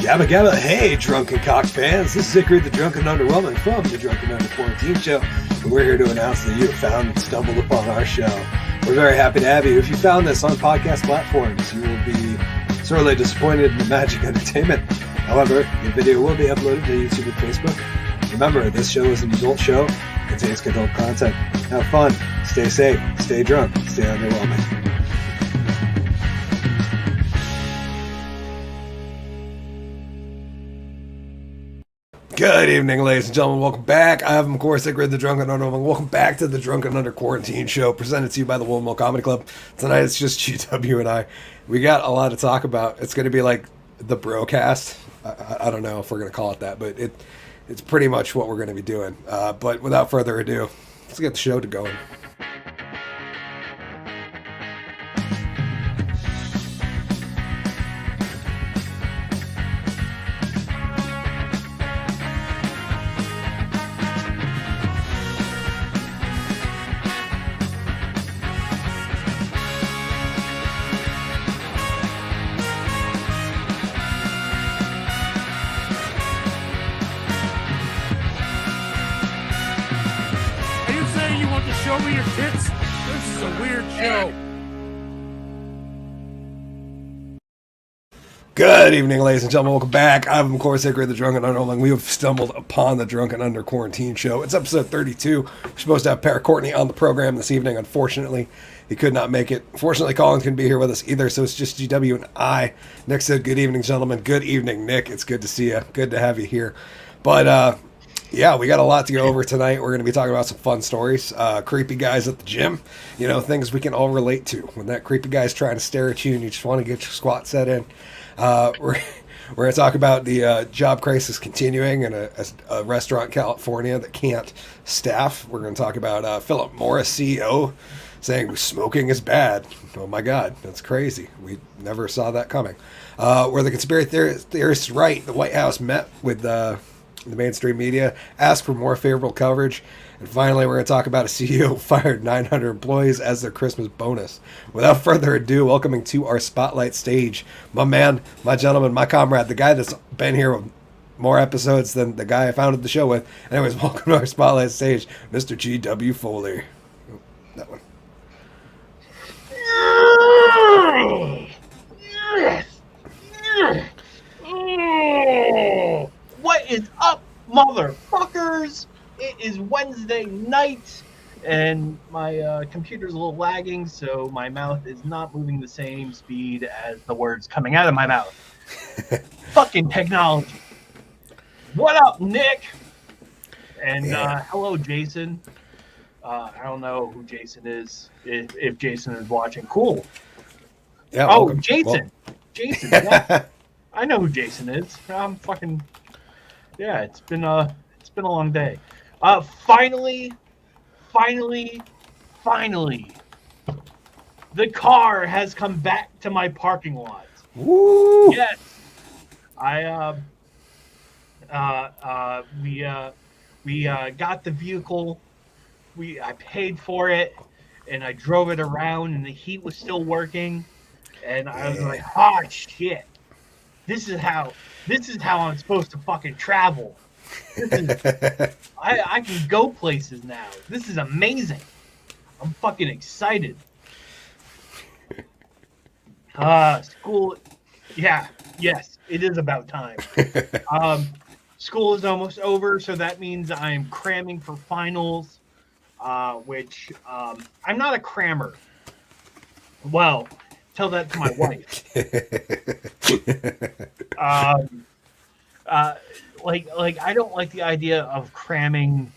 Gabba Gabba, hey Drunken Cox fans, this is Hickory the Drunken Underwhelming from the Drunken Under Quarantine Show, and we're here to announce that you have found and stumbled upon our show. We're very happy to have you. If you found this on podcast platforms, you will be sorely disappointed in the magic entertainment. However, the video will be uploaded to YouTube and Facebook. Remember, this show is an adult show, contains adult content. Have fun, stay safe, stay drunk, stay underwhelming. Good evening, ladies and gentlemen. Welcome back. I am, of course, Hickory the Drunken Under. Welcome back to the Drunken Under Quarantine Show, presented to you by the Wool Mill Comedy Club. Tonight, it's just GW and I. We got a lot to talk about. It's going to be like the broadcast. I don't know if we're going to call it that, but it's pretty much what we're going to be doing. But without further ado, let's get the show to going. Show me your tits. This is a weird show. Good evening, ladies and gentlemen. Welcome back. I'm, of course, Hickory the Drunken Under. We have stumbled upon the Drunken Under Quarantine Show. It's episode 32. We're supposed to have Courtney on the program this evening. Unfortunately, he could not make it. Fortunately, Colin couldn't be here with us either, so it's just GW and I. Nick said, good evening, gentlemen. Good evening, Nick. It's good to see you. Good to have you here. But, yeah, we got a lot to go over tonight. We're going to be talking about some fun stories. Creepy guys at the gym. You know, things we can all relate to. When that creepy guy's trying to stare at you and you just want to get your squat set in. We're going to talk about the job crisis continuing in a restaurant in California that can't staff. We're going to talk about Philip Morris, CEO, saying smoking is bad. Oh, my God. That's crazy. We never saw that coming. Where the conspiracy theorists right. The White House met with the mainstream media, asked for more favorable coverage, and finally we're going to talk about a CEO who fired 900 employees as their Christmas bonus. Without further ado, welcoming to our spotlight stage, my man, my gentleman, my comrade, the guy that's been here with more episodes than the guy I founded the show with. Anyways, welcome to our spotlight stage, Mr. G.W. Foley. Oh, that one. What is up, motherfuckers? It is Wednesday night, and my computer's a little lagging, so my mouth is not moving the same speed as the words coming out of my mouth. Fucking technology. What up, Nick? And hello, Jason. I don't know who Jason is, if Jason is watching. Cool. Yeah. Oh, Welcome. Jason. Jason. Yeah. I know who Jason is. I'm fucking... Yeah, it's been a long day. Finally, the car has come back to my parking lot. Woo! Yes, we got the vehicle. I paid for it, and I drove it around, and the heat was still working, and I was like, oh shit. This is how I'm supposed to fucking travel. I can go places now. This is amazing. I'm fucking excited. School. Yeah. Yes, it is about time. School is almost over, so that means I'm cramming for finals, which I'm not a crammer. Well, tell that to my wife. Like I don't like the idea of cramming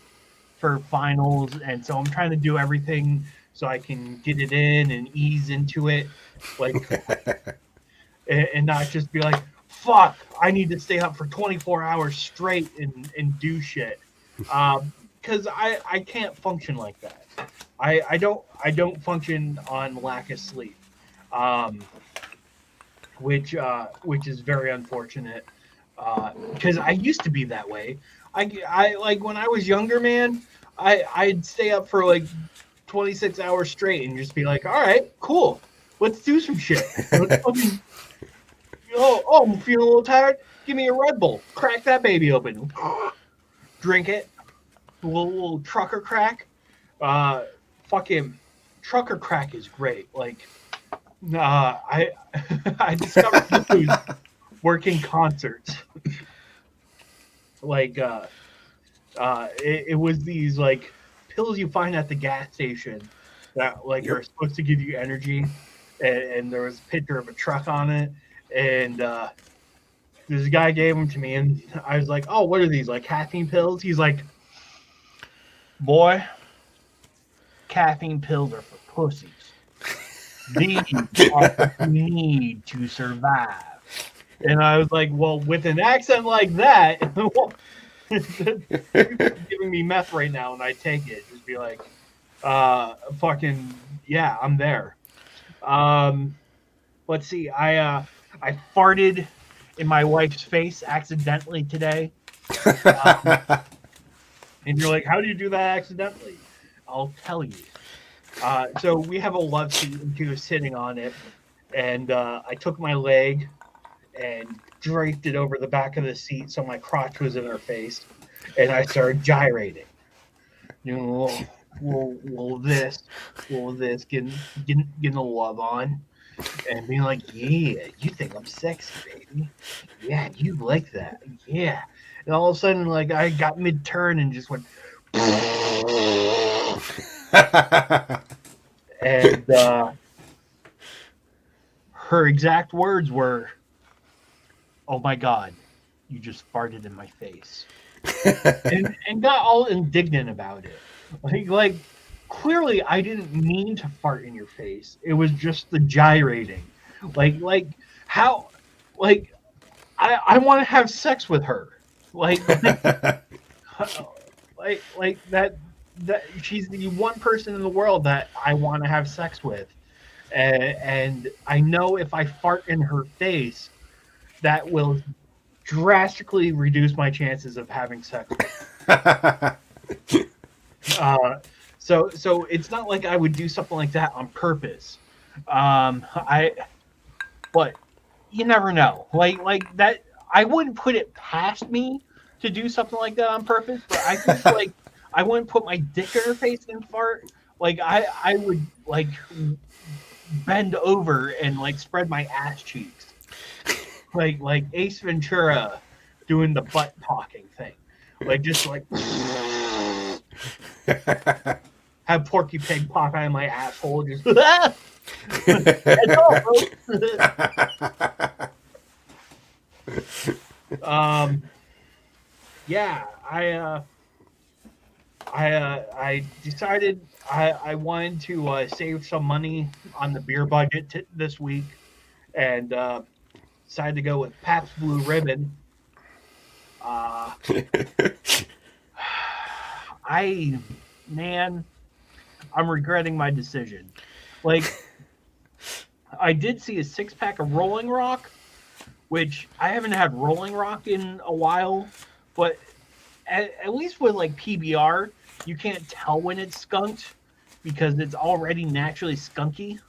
for finals, and so I'm trying to do everything so I can get it in and ease into it, like, and not just be like, fuck, I need to stay up for 24 hours straight and do shit, because I can't function like that. I don't function on lack of sleep. Which is very unfortunate, because I used to be that way. I like when I was younger, man. I'd stay up for like 26 hours straight and just be like, all right, cool, let's do some shit. Let's fucking, I'm feeling a little tired. Give me a Red Bull. Crack that baby open. Drink it. A little trucker crack. Fucking trucker crack is great. Like, I I discovered those working concerts. Like, it was these like pills you find at the gas station that like are supposed to give you energy, and there was a picture of a truck on it, and this guy gave them to me, and I was like, "Oh, what are these? Like caffeine pills?" He's like, "Boy, caffeine pills are for pussies. These are what you need to survive." And I was like, "Well, with an accent like that, you're giving me meth right now, and I take it. Just be like, fucking yeah, I'm there." Let's see. I farted in my wife's face accidentally today. And you're like, how do you do that accidentally? I'll tell you. So we have a love seat, and she was sitting on it, and I took my leg and draped it over the back of the seat so my crotch was in her face, and I started gyrating. You know, will this getting a love on, and being like, yeah, you think I'm sexy, baby? Yeah, you like that? Yeah. And all of a sudden, like, I got mid-turn and just went, and her exact words were, "Oh my God, you just farted in my face," and got all indignant about it. Like clearly, I didn't mean to fart in your face. It was just the gyrating. Like how, like I want to have sex with her. Like that she's the one person in the world that I want to have sex with, and I know if I fart in her face, that will drastically reduce my chances of having sex with her. So it's not like I would do something like that on purpose. But you never know. Like that, I wouldn't put it past me to do something like that on purpose. But I think like I wouldn't put my dick in her face and fart. Like I would like bend over and like spread my ass cheeks, like Ace Ventura doing the butt talking thing, like just like have Porky Pig pop out of my asshole, just that's all, folks. Yeah, I decided I wanted to save some money on the beer budget this week, and decided to go with Pabst Blue Ribbon. I'm regretting my decision. Like, I did see a 6-pack of Rolling Rock, which I haven't had Rolling Rock in a while, but at least with like PBR, you can't tell when it's skunked because it's already naturally skunky.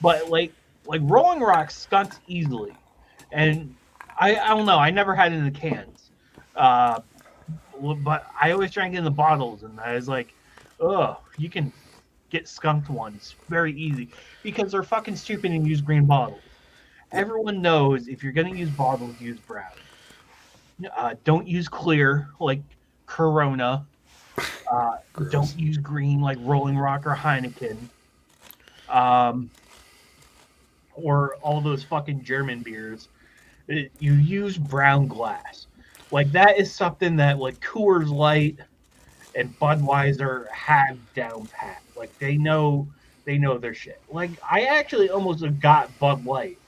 But like Rolling Rock skunks easily, and I don't know. I never had it in the cans, but I always drank it in the bottles, and I was like, oh, you can get skunked ones very easy because they're fucking stupid and use green bottles. Everyone knows if you're gonna use bottles, use brown. Don't use clear like Corona. Don't use green like Rolling Rock or Heineken. Or all those fucking German beers. You use brown glass. Like that is something that like Coors Light and Budweiser have down pat. Like they know their shit. Like I actually almost got Bud Light,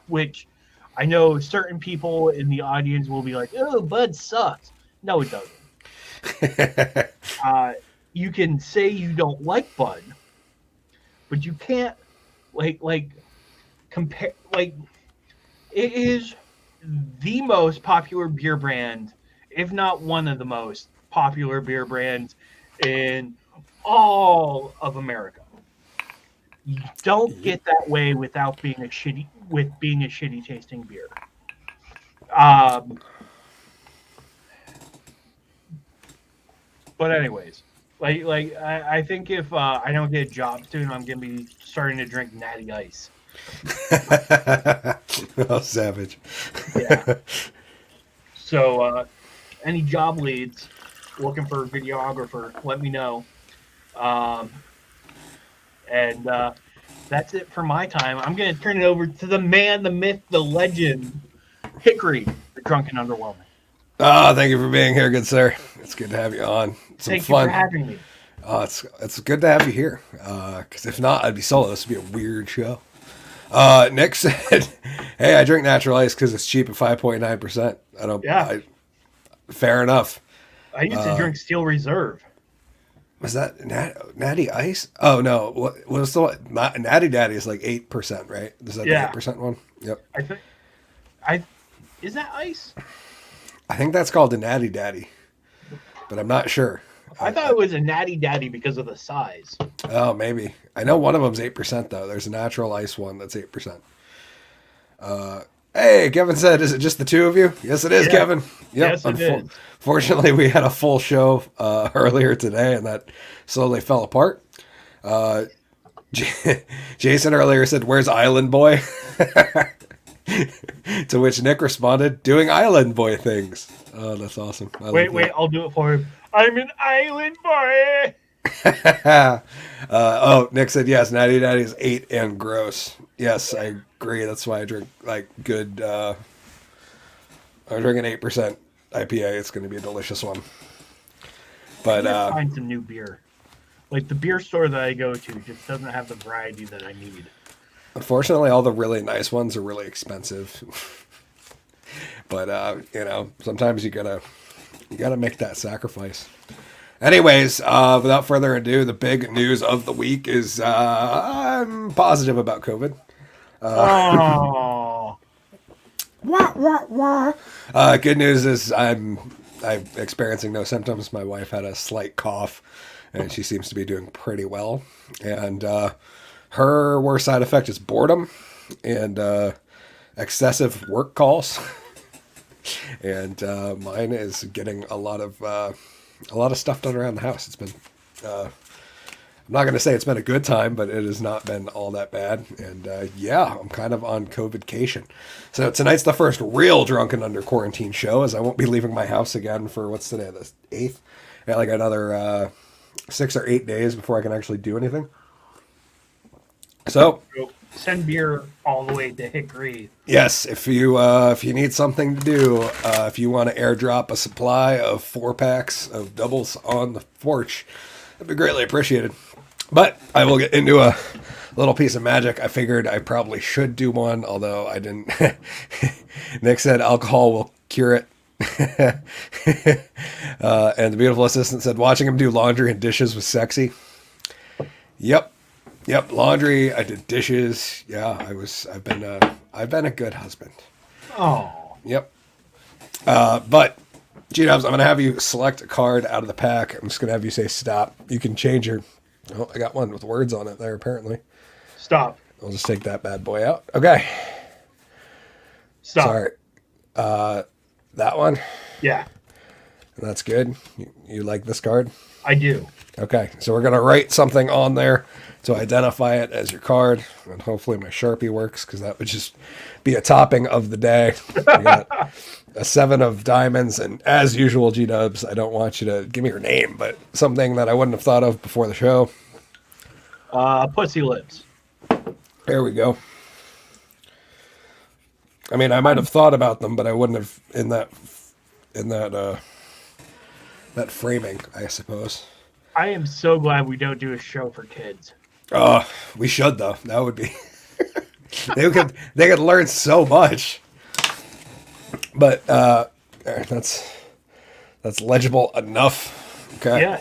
which I know certain people in the audience will be like, "Oh, Bud sucks." No, it doesn't. You can say you don't like Bud, but you can't like compare. Like it is the most popular beer brand, if not one of the most popular beer brands in all of America. You don't get that way without being a shitty tasting beer. But anyways, I think if I don't get a job soon, I'm gonna be starting to drink Natty Ice. Oh, savage. Yeah. So, any job leads, looking for a videographer, let me know. And that's it for my time. I'm going to turn it over to the man, the myth, the legend, Hickory, the drunken underwhelming. Oh, thank you for being here, good sir. It's good to have you on. Thank fun. you for having me. It's good to have you here. Because if not, I'd be solo. This would be a weird show. Nick said, "Hey, I drink natural ice because it's cheap at 5.9%. I don't. Yeah. Fair enough. I used to drink Steel Reserve. Was that Natty Ice? Oh no, what was the Natty Daddy is like 8%, right? Is that the 8% one? Yep. Is that ice? I think that's called a Natty Daddy, but I'm not sure. I thought it was a Natty Daddy because of the size. Oh, maybe. I know one of them's 8% though. There's a natural ice one that's 8%. Hey, Kevin said, "Is it just the two of you?" Yes, it is, Kevin. Yep. Yes, it is. Fortunately, we had a full show earlier today, and that slowly fell apart. Jason earlier said, "Where's Island Boy?" To which Nick responded, "Doing Island Boy things." Oh, that's awesome. Wait, I'll do it for him. I'm an Island Boy. Nick said, yes, Natty Daddy is 8 and gross. Yes, I agree. That's why I drink like good. I'm drinking 8% IPA. It's going to be a delicious one. But find some new beer. Like the beer store that I go to just doesn't have the variety that I need. Unfortunately, all the really nice ones are really expensive. But sometimes you gotta make that sacrifice. Anyways, without further ado, the big news of the week is I'm positive about COVID. Good news is I'm experiencing no symptoms. My wife had a slight cough, and she seems to be doing pretty well. And her worst side effect is boredom and excessive work calls. And mine is getting a lot of stuff done around the house. It's been, I'm not going to say it's been a good time, but it has not been all that bad. And I'm kind of on COVIDcation. So tonight's the first real Drunken Under Quarantine show, as I won't be leaving my house again for what's today, the 8th. I got like another 6 or 8 days before I can actually do anything. So send beer all the way to Hickory. Yes, if you need something to do, if you want to airdrop a supply of 4-packs of doubles on the porch, that'd be greatly appreciated. But I will get into a little piece of magic. I figured I probably should do one, although I didn't. Nick said alcohol will cure it. And the beautiful assistant said watching him do laundry and dishes was sexy. Yep, laundry. I did dishes. Yeah, I've been a good husband. Oh. Yep. But G-Dubs, I'm gonna have you select a card out of the pack. I'm just gonna have you say stop. You can change your. Oh, I got one with words on it there. Apparently. Stop. I'll just take that bad boy out. Okay. Stop. Sorry. That one. Yeah. That's good. You like this card? I do. Okay, so we're gonna write something on there to identify it as your card, and hopefully my Sharpie works, because that would just be a topping of the day. We got a 7 of diamonds, and as usual, G-Dubs, I don't want you to give me your name, but something that I wouldn't have thought of before the show. Pussy lips. There we go. I mean, I might have thought about them, but I wouldn't have in that framing, I suppose. I am so glad we don't do a show for kids. We should though. That would be. they could learn so much. But that's legible enough. Okay. Yeah.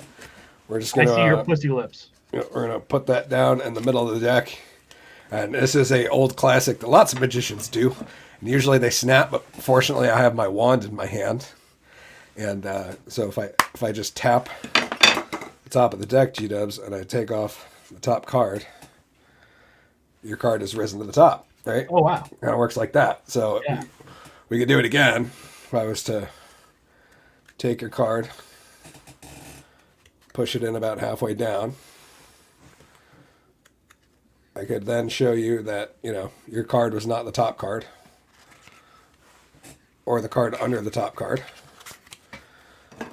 We're just gonna. I see your pussy lips. We're gonna put that down in the middle of the deck, and this is a old classic that lots of magicians do. And usually they snap, but fortunately I have my wand in my hand, and so if I just tap the top of the deck, G-Dubs, and I take off the top card, your card has risen to the top, right? Oh, wow. Kind of works like that. So Yeah. we could do it again if I was to take your card, push it in about halfway down. I could then show you that, your card was not the top card or the card under the top card.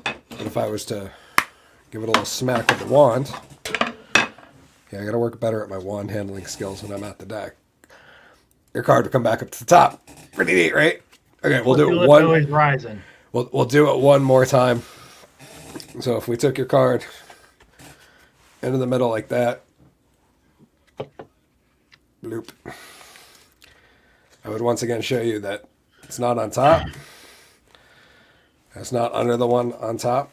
But if I was to give it a little smack with the wand, I got to work better at my wand handling skills when I'm at the deck. Your card would come back up to the top. Pretty neat, right? Okay, we'll do it one. Always rising. We'll do it one more time. So if we took your card into the middle like that, bloop, I would once again show you that it's not on top. It's not under the one on top.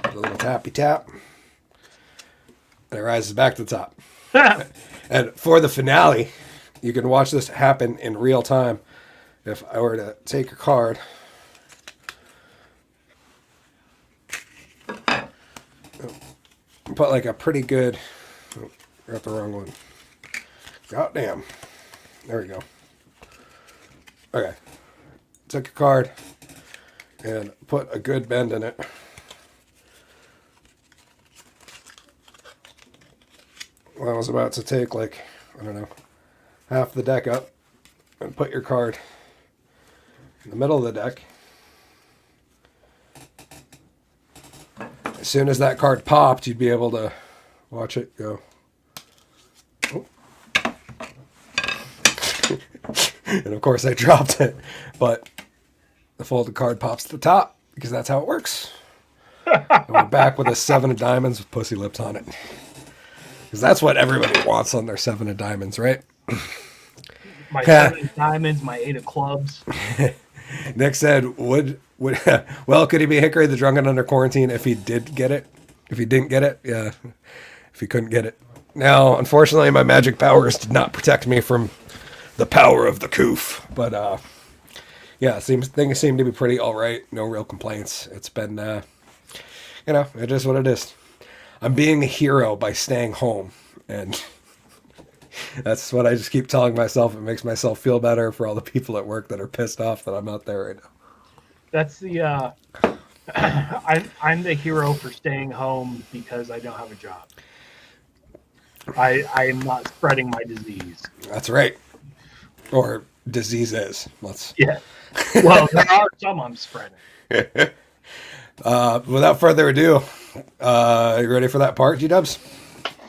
A little tappy tap. And it rises back to the top. And for the finale, you can watch this happen in real time. If I were to take a card, put like a pretty good, got the wrong one. God damn. There we go. Okay. Took a card and put a good bend in it. Well, I was about to take half the deck up and put your card in the middle of the deck. As soon as that card popped, you'd be able to watch it go. Oh. And of course I dropped it, but the folded card pops to the top because that's how it works. And we're back with a 7 of diamonds with pussy lips on it. Because that's what everybody wants on their 7 of diamonds, right? My 7 of diamonds, my 8 of clubs. Nick said, would well, could he be Hickory the drunken under quarantine if he did get it? If he didn't get it? Yeah. If he couldn't get it. Now, unfortunately, my magic powers did not protect me from the power of the coof. But, things seem to be pretty all right. No real complaints. It's been, it is what it is. I'm being a hero by staying home, and that's what I just keep telling myself. It makes myself feel better for all the people at work that are pissed off that I'm not there right now. That's the I'm the hero for staying home because I don't have a job. I am not spreading my disease. That's right. Or diseases. Yeah. Well, there are some I'm spreading. Without further ado, you ready for that part, G-Dubs?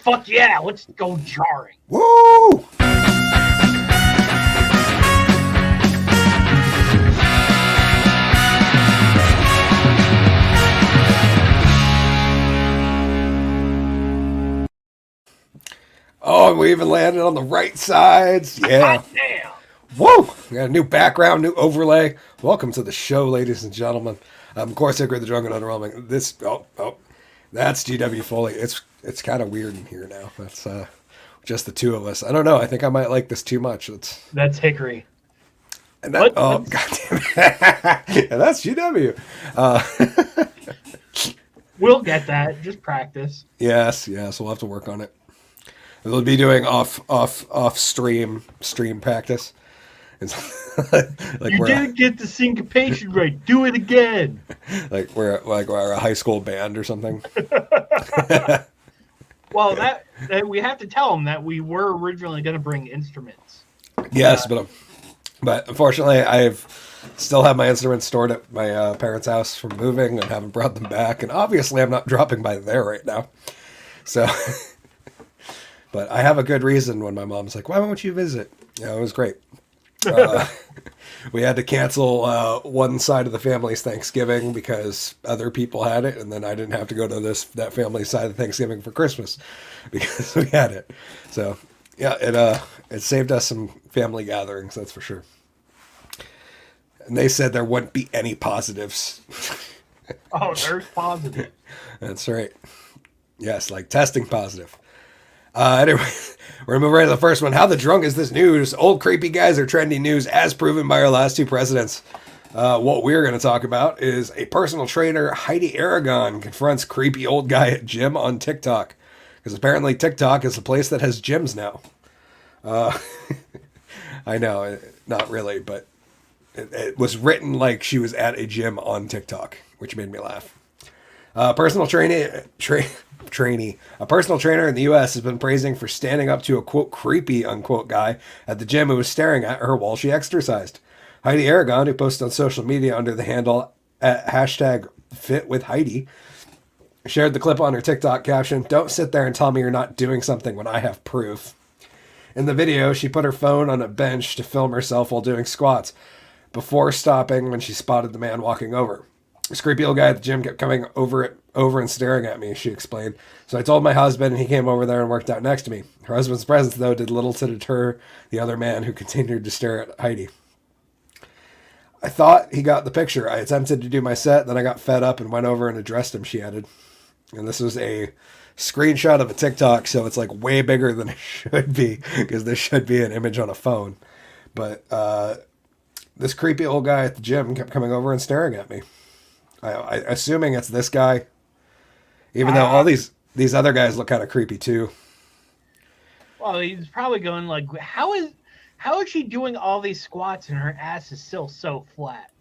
Fuck yeah, let's go jarring. Woo! Oh, we even landed on the right sides. Yeah. God damn. Woo! We got a new background, new overlay. Welcome to the show, ladies and gentlemen. Of course, Hickory the Drunk and Underwhelming. That's GW Foley. It's kind of weird in here now. That's just the two of us. I don't know. I think I might like this too much. That's Hickory. And that, God damn it. And that's GW. We'll get that. Just practice. Yes. We'll have to work on it. We'll be doing off stream practice. You didn't get the syncopation right. Do it again. Like we're a high school band or something. Well, that we have to tell them that we were originally going to bring instruments. Yes, but unfortunately, still have my instruments stored at my parents' house from moving and haven't brought them back. And obviously, I'm not dropping by there right now. So, but I have a good reason when my mom's like, "Why won't you visit?" Yeah, it was great. We had to cancel one side of the family's Thanksgiving because other people had it, and then I didn't have to go to that family's side of Thanksgiving for Christmas because we had it. So yeah, it saved us some family gatherings, that's for sure. And they said there wouldn't be any positives. Oh, there's positive. That's right. Yes, like testing positive. Anyway, we're going to move right to the first one. How the drunk is this news? Old creepy guys are trending news as proven by our last two presidents. What we're going to talk about is a personal trainer, Heidi Aragon, confronts creepy old guy at gym on TikTok. because apparently TikTok is a place that has gyms now. I know, not really, but it was written like she was at a gym on TikTok, which made me laugh. A personal trainer in the U.S. has been praising for standing up to a, quote, creepy, unquote, guy at the gym who was staring at her while she exercised. Heidi Aragon, who posted on social media under the handle at #FitWithHeidi, shared the clip on her TikTok caption, "Don't sit there and tell me you're not doing something when I have proof." In the video, she put her phone on a bench to film herself while doing squats, before stopping when she spotted the man walking over. This creepy old guy at the gym kept coming over and staring at me, she explained. So I told my husband, and he came over there and worked out next to me. Her husband's presence, though, did little to deter the other man, who continued to stare at Heidi. "I thought he got the picture. I attempted to do my set, then I got fed up and went over and addressed him," she added. And this was a screenshot of a TikTok, so it's like way bigger than it should be, because there should be an image on a phone. But this creepy old guy at the gym kept coming over and staring at me. I assuming it's this guy, even though all these other guys look kind of creepy too. Well, he's probably going like, how is she doing all these squats and her ass is still so flat?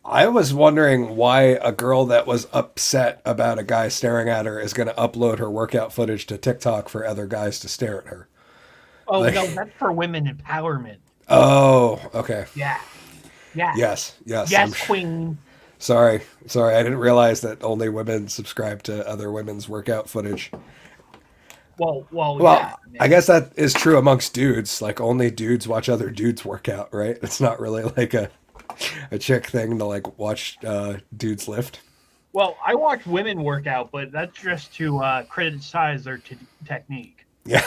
I was wondering why a girl that was upset about a guy staring at her is going to upload her workout footage to TikTok for other guys to stare at her. Oh, no, that's for women empowerment. Oh, okay. Yeah. Yeah. Yes, queen. Sorry. I didn't realize that only women subscribe to other women's workout footage. Well, yeah. I guess that is true amongst dudes. Like, only dudes watch other dudes work out, right? It's not really like a chick thing to like watch dudes lift. Well, I watch women work out, but that's just to criticize their technique. Yeah.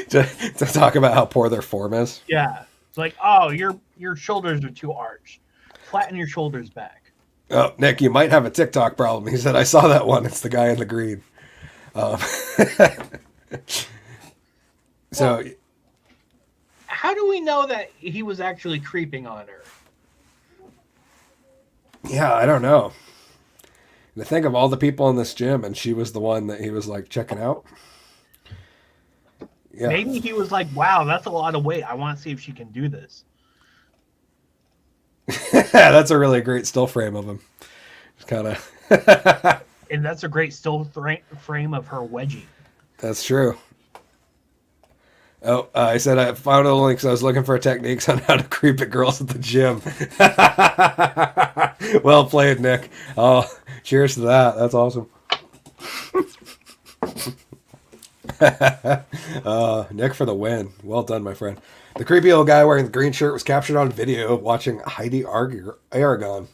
to talk about how poor their form is. Yeah. It's like, oh, your shoulders are too arched. Flatten your shoulders back. Oh, Nick, you might have a TikTok problem. He said, "I saw that one. It's the guy in the green." So, well, how do we know that he was actually creeping on her? Yeah, I don't know. And to think of all the people in this gym, and she was the one that he was like checking out. Yeah. Maybe he was like, "Wow, that's a lot of weight. I want to see if she can do this." That's a really great still frame of him. It's kind of. And that's a great still frame of her wedgie. That's true. Oh, I said I found a link because I was looking for techniques on how to creep at girls at the gym. Well played, Nick. Oh, cheers to that. That's awesome. Nick for the win. Well done, my friend. The creepy old guy wearing the green shirt was captured on video watching Heidi Aragon.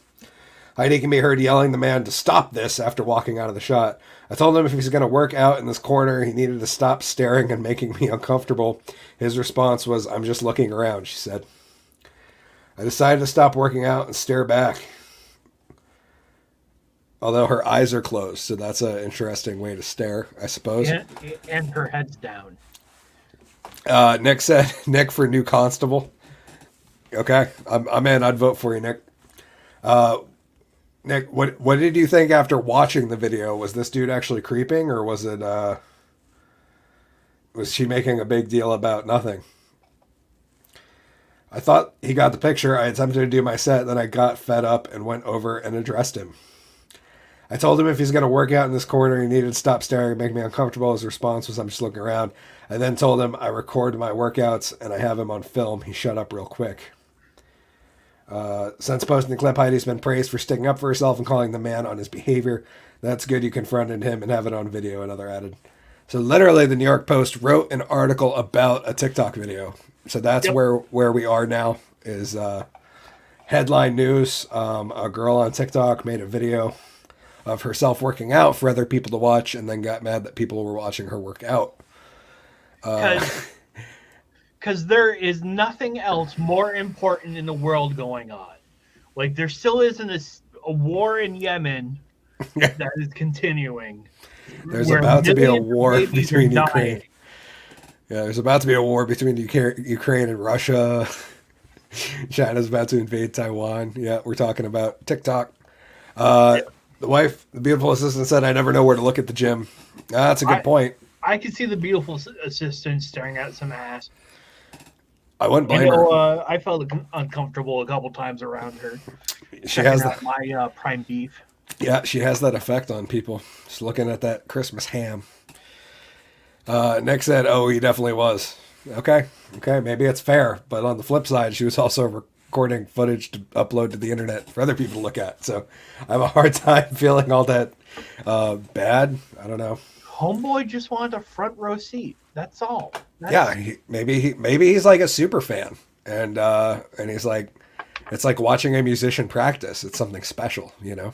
Heidi can be heard yelling the man to stop this after walking out of the shot. "I told him if he's going to work out in this corner, he needed to stop staring and making me uncomfortable. His response was, 'I'm just looking around,' she said. I decided to stop working out and stare back. Although her eyes are closed, so that's an interesting way to stare, I suppose. And her head's down. Nick said, Nick for new constable. Okay, I'm in. I'd vote for you, Nick. Nick, what did you think after watching the video? Was this dude actually creeping, or was it was she making a big deal about nothing? I thought he got the picture. I attempted to do my set, then I got fed up and went over and addressed him. I told him if he's going to work out in this corner, he needed to stop staring and make me uncomfortable. His response was, 'I'm just looking around.' I then told him I record my workouts and I have him on film. He shut up real quick. Since posting the clip, Heidi's been praised for sticking up for herself and calling the man on his behavior. That's good. You confronted him and have it on video," another added. So literally the New York Post wrote an article about a TikTok video. So that's where we are now is headline news. A girl on TikTok made a video of herself working out for other people to watch and then got mad that people were watching her work out. Because there is nothing else more important in the world going on. Like, there still isn't a war in Yemen that is continuing. There's about to be a war between Ukraine. Yeah, there's about to be a war between Ukraine and Russia. China's about to invade Taiwan. Yeah, we're talking about TikTok. The the beautiful assistant said, "I never know where to look at the gym." That's a good point. I could see the beautiful assistant staring at some ass. I wouldn't blame her. I felt uncomfortable a couple times around her. She has my prime beef. Yeah, she has that effect on people. Just looking at that Christmas ham. Nick said, "Oh, he definitely was." Okay, maybe it's fair. But on the flip side, she was also recording footage to upload to the internet for other people to look at. So I have a hard time feeling all that bad. I don't know. Homeboy just wanted a front row seat. That's all. Maybe he's like a super fan, and he's like, it's like watching a musician practice. It's something special, you know.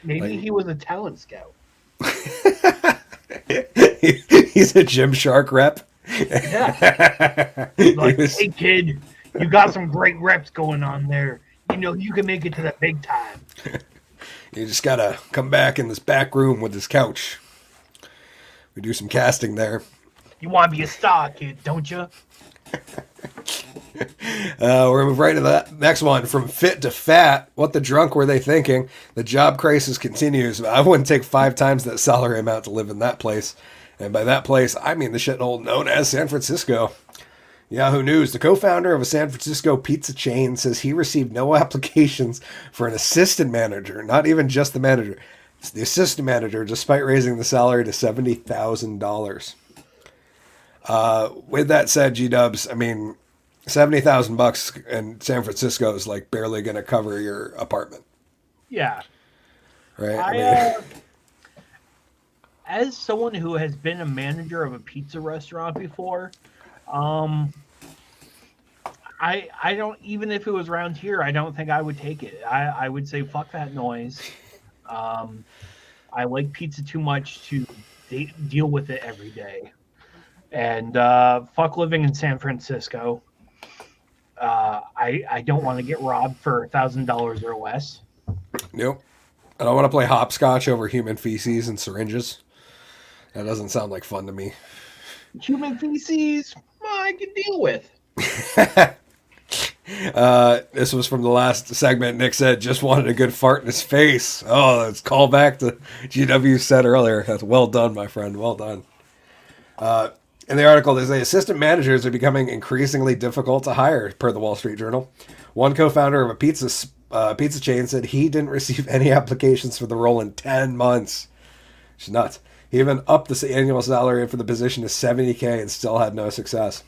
Maybe he was a talent scout. He's a Gymshark rep. Yeah. Like, hey kid, you got some great reps going on there. You know, you can make it to the big time. You just gotta come back in this back room with this couch. We do some casting there. You want to be a star, kid, don't you? We're gonna move right to the next one. From fit to fat, what the drunk were they thinking? The job crisis continues. I wouldn't take 5 times that salary amount to live in that place. And by that place, I mean the shithole known as San Francisco. Yahoo News, the co-founder of a San Francisco pizza chain, says he received no applications for an assistant manager, not even just the manager. It's the assistant manager, despite raising the salary to $70,000. With that said, G-dubs, I mean, $70,000 in San Francisco is like barely going to cover your apartment. Yeah. Right? As someone who has been a manager of a pizza restaurant before, I don't, even if it was around here, I don't think I would take it. I would say fuck that noise. I like pizza too much to deal with it every day. And fuck living in San Francisco. I don't want to get robbed for $1,000 or less. Nope. I don't want to play hopscotch over human feces and syringes. That doesn't sound like fun to me. Human feces, I can deal with. This was from the last segment. Nick said, just wanted a good fart in his face. Oh, let's call back to GW said earlier. That's well done, my friend. Well done. In the article, they say assistant managers are becoming increasingly difficult to hire, per the Wall Street Journal. One co-founder of a pizza chain said he didn't receive any applications for the role in 10 months. It's nuts. He even upped the annual salary for the position to $70K and still had no success.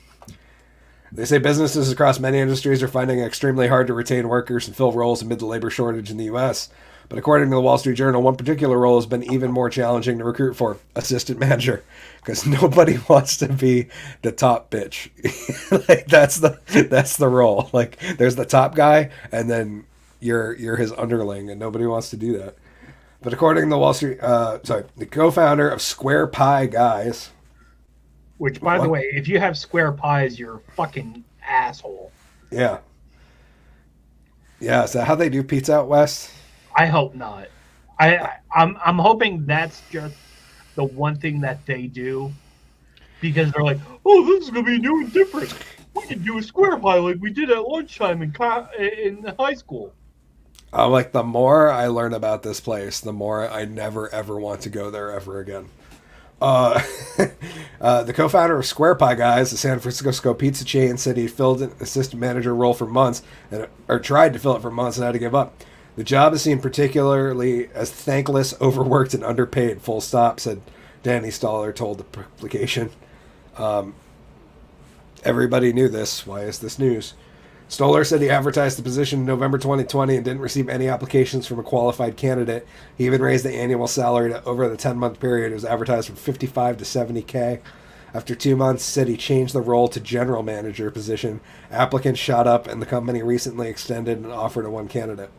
They say businesses across many industries are finding it extremely hard to retain workers and fill roles amid the labor shortage in the U.S. But according to the Wall Street Journal, one particular role has been even more challenging to recruit for: assistant manager, because nobody wants to be the top bitch. Like that's the role. Like there's the top guy, and then you're his underling, and nobody wants to do that. But according to the Wall Street, the co-founder of Square Pie Guys. Which, by the way, if you have square pies, you're a fucking asshole. Yeah. Yeah, is that how they do pizza out west? I hope not. I'm hoping that's just the one thing that they do, because they're like, oh, this is gonna be new and different. We can do a square pie like we did at lunchtime in high school. Like the more I learn about this place, the more I never ever want to go there ever again. The co-founder of Square Pie Guys, the San Francisco pizza chain, said he filled an assistant manager role for months, or tried to fill it for months and had to give up. The job is seen particularly as thankless, overworked, and underpaid, full stop, said Danny Stoller told the publication. Everybody knew this. Why is this news? Stoller said he advertised the position in November 2020 and didn't receive any applications from a qualified candidate. He even raised the annual salary to over the 10-month period. It was advertised from $55 to $70K. After 2 months, said he changed the role to general manager position. Applicants shot up, and the company recently extended an offer to one candidate.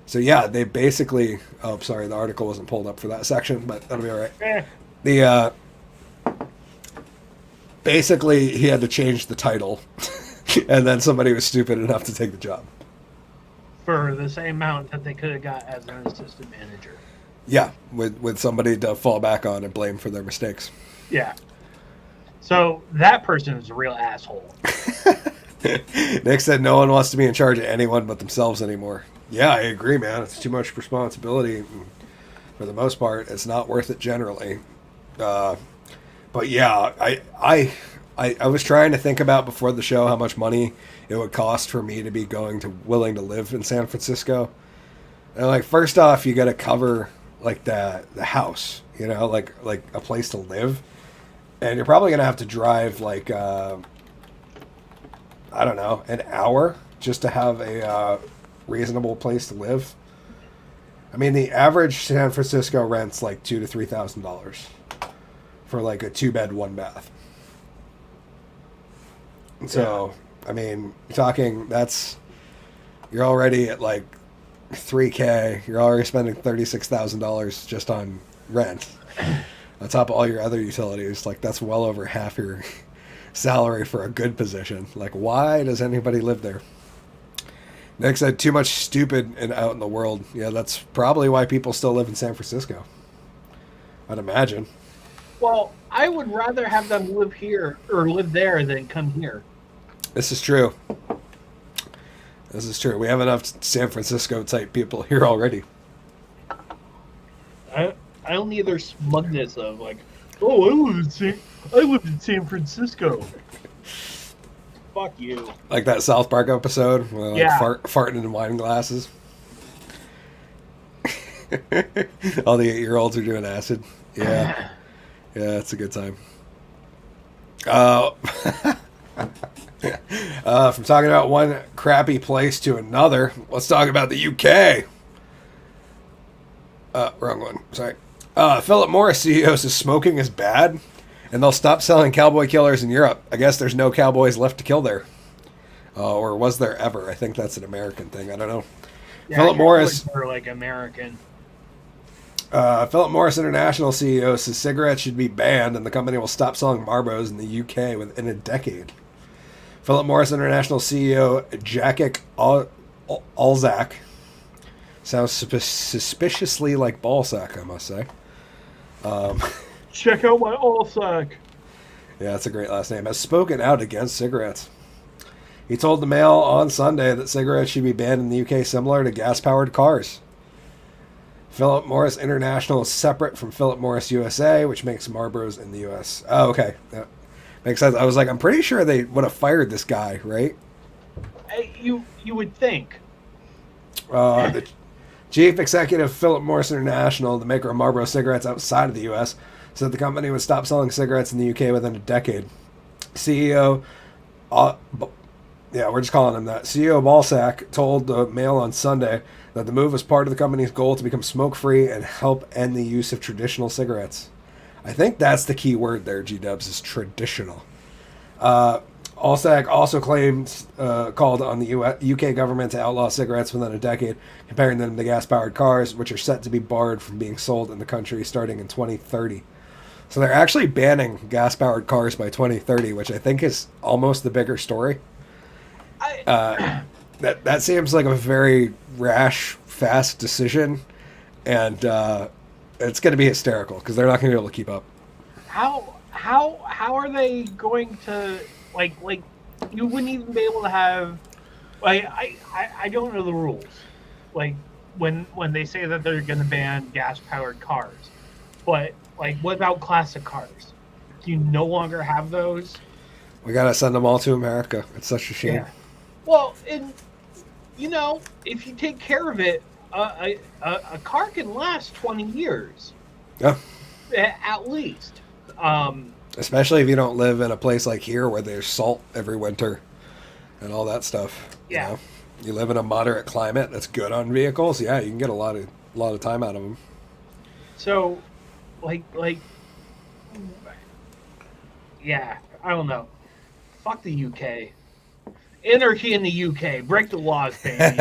So yeah, they basically... Oh, sorry, the article wasn't pulled up for that section, but that'll be all right. Basically, he had to change the title. And then somebody was stupid enough to take the job. For the same amount that they could have got as an assistant manager. Yeah, with somebody to fall back on and blame for their mistakes. Yeah. So that person is a real asshole. Nick said no one wants to be in charge of anyone but themselves anymore. Yeah, I agree, man. It's too much responsibility. And for the most part, it's not worth it generally. Uh, but yeah, I was trying to think about before the show how much money it would cost for me to be willing to live in San Francisco. And like first off, you got to cover like the house, like a place to live, and you're probably gonna have to drive like I don't know, an hour just to have a reasonable place to live. I mean, the average San Francisco rent's like $2,000 to $3,000 for like a 2-bed, 1-bath. So, yeah. I mean, you're already at like $3K. You're already spending $36,000 just on rent. On top of all your other utilities, like that's well over half your salary for a good position. Like, why does anybody live there? Nick said, too much stupid and out in the world. Yeah, that's probably why people still live in San Francisco. I'd imagine. Well, I would rather have them live here or live there than come here. This is true. This is true. We have enough San Francisco type people here already. I don't need their smugness of like, oh, I lived in San Francisco. Fuck you. Like that South Park episode where like yeah. farting in wine glasses. All the 8-year-olds are doing acid. Yeah. Yeah, it's a good time. From talking about one crappy place to another, let's talk about the UK. Wrong one. Sorry. Philip Morris CEO says smoking is bad, and they'll stop selling cowboy killers in Europe. I guess there's no cowboys left to kill there. Or was there ever? I think that's an American thing. I don't know. Yeah, Philip Morris are like American. Philip Morris International CEO says cigarettes should be banned, and the company will stop selling Marlboros in the UK within a decade. Philip Morris International CEO Jacek Alzak sounds suspiciously like ballsack, I must say. Check out my Alzak. Yeah, that's a great last name. Has spoken out against cigarettes. He told the Mail on Sunday that cigarettes should be banned in the UK, similar to gas-powered cars. Philip Morris International is separate from Philip Morris USA, which makes Marlboros in the US. Oh, okay. That makes sense. I was like, I'm pretty sure they would have fired this guy, right? You would think. The chief executive of Philip Morris International, the maker of Marlboro cigarettes outside of the U.S., said the company would stop selling cigarettes in the U.K. within a decade. CEO, we're just calling him that. CEO Balsack told the Mail on Sunday that the move was part of the company's goal to become smoke-free and help end the use of traditional cigarettes. I think that's the key word there, G-Dubs, is traditional. Alsack also called on the UK government to outlaw cigarettes within a decade, comparing them to gas-powered cars, which are set to be barred from being sold in the country starting in 2030. So they're actually banning gas-powered cars by 2030, which I think is almost the bigger story. That seems like a very rash, fast decision, and it's going to be hysterical because they're not going to be able to keep up. How are they going to like you wouldn't even be able to have like I don't know the rules, like when they say that they're going to ban gas powered cars, but like what about classic cars? Do you no longer have those? We got to send them all to America. It's such a shame. Yeah. Well, and if you take care of it, a car can last 20 years. Yeah. At least. Especially if you don't live in a place like here where there's salt every winter and all that stuff. Yeah. You live in a moderate climate that's good on vehicles. Yeah, you can get a lot of time out of them. So, like, yeah, I don't know. Fuck the UK. Anarchy in the UK. Break the laws, baby.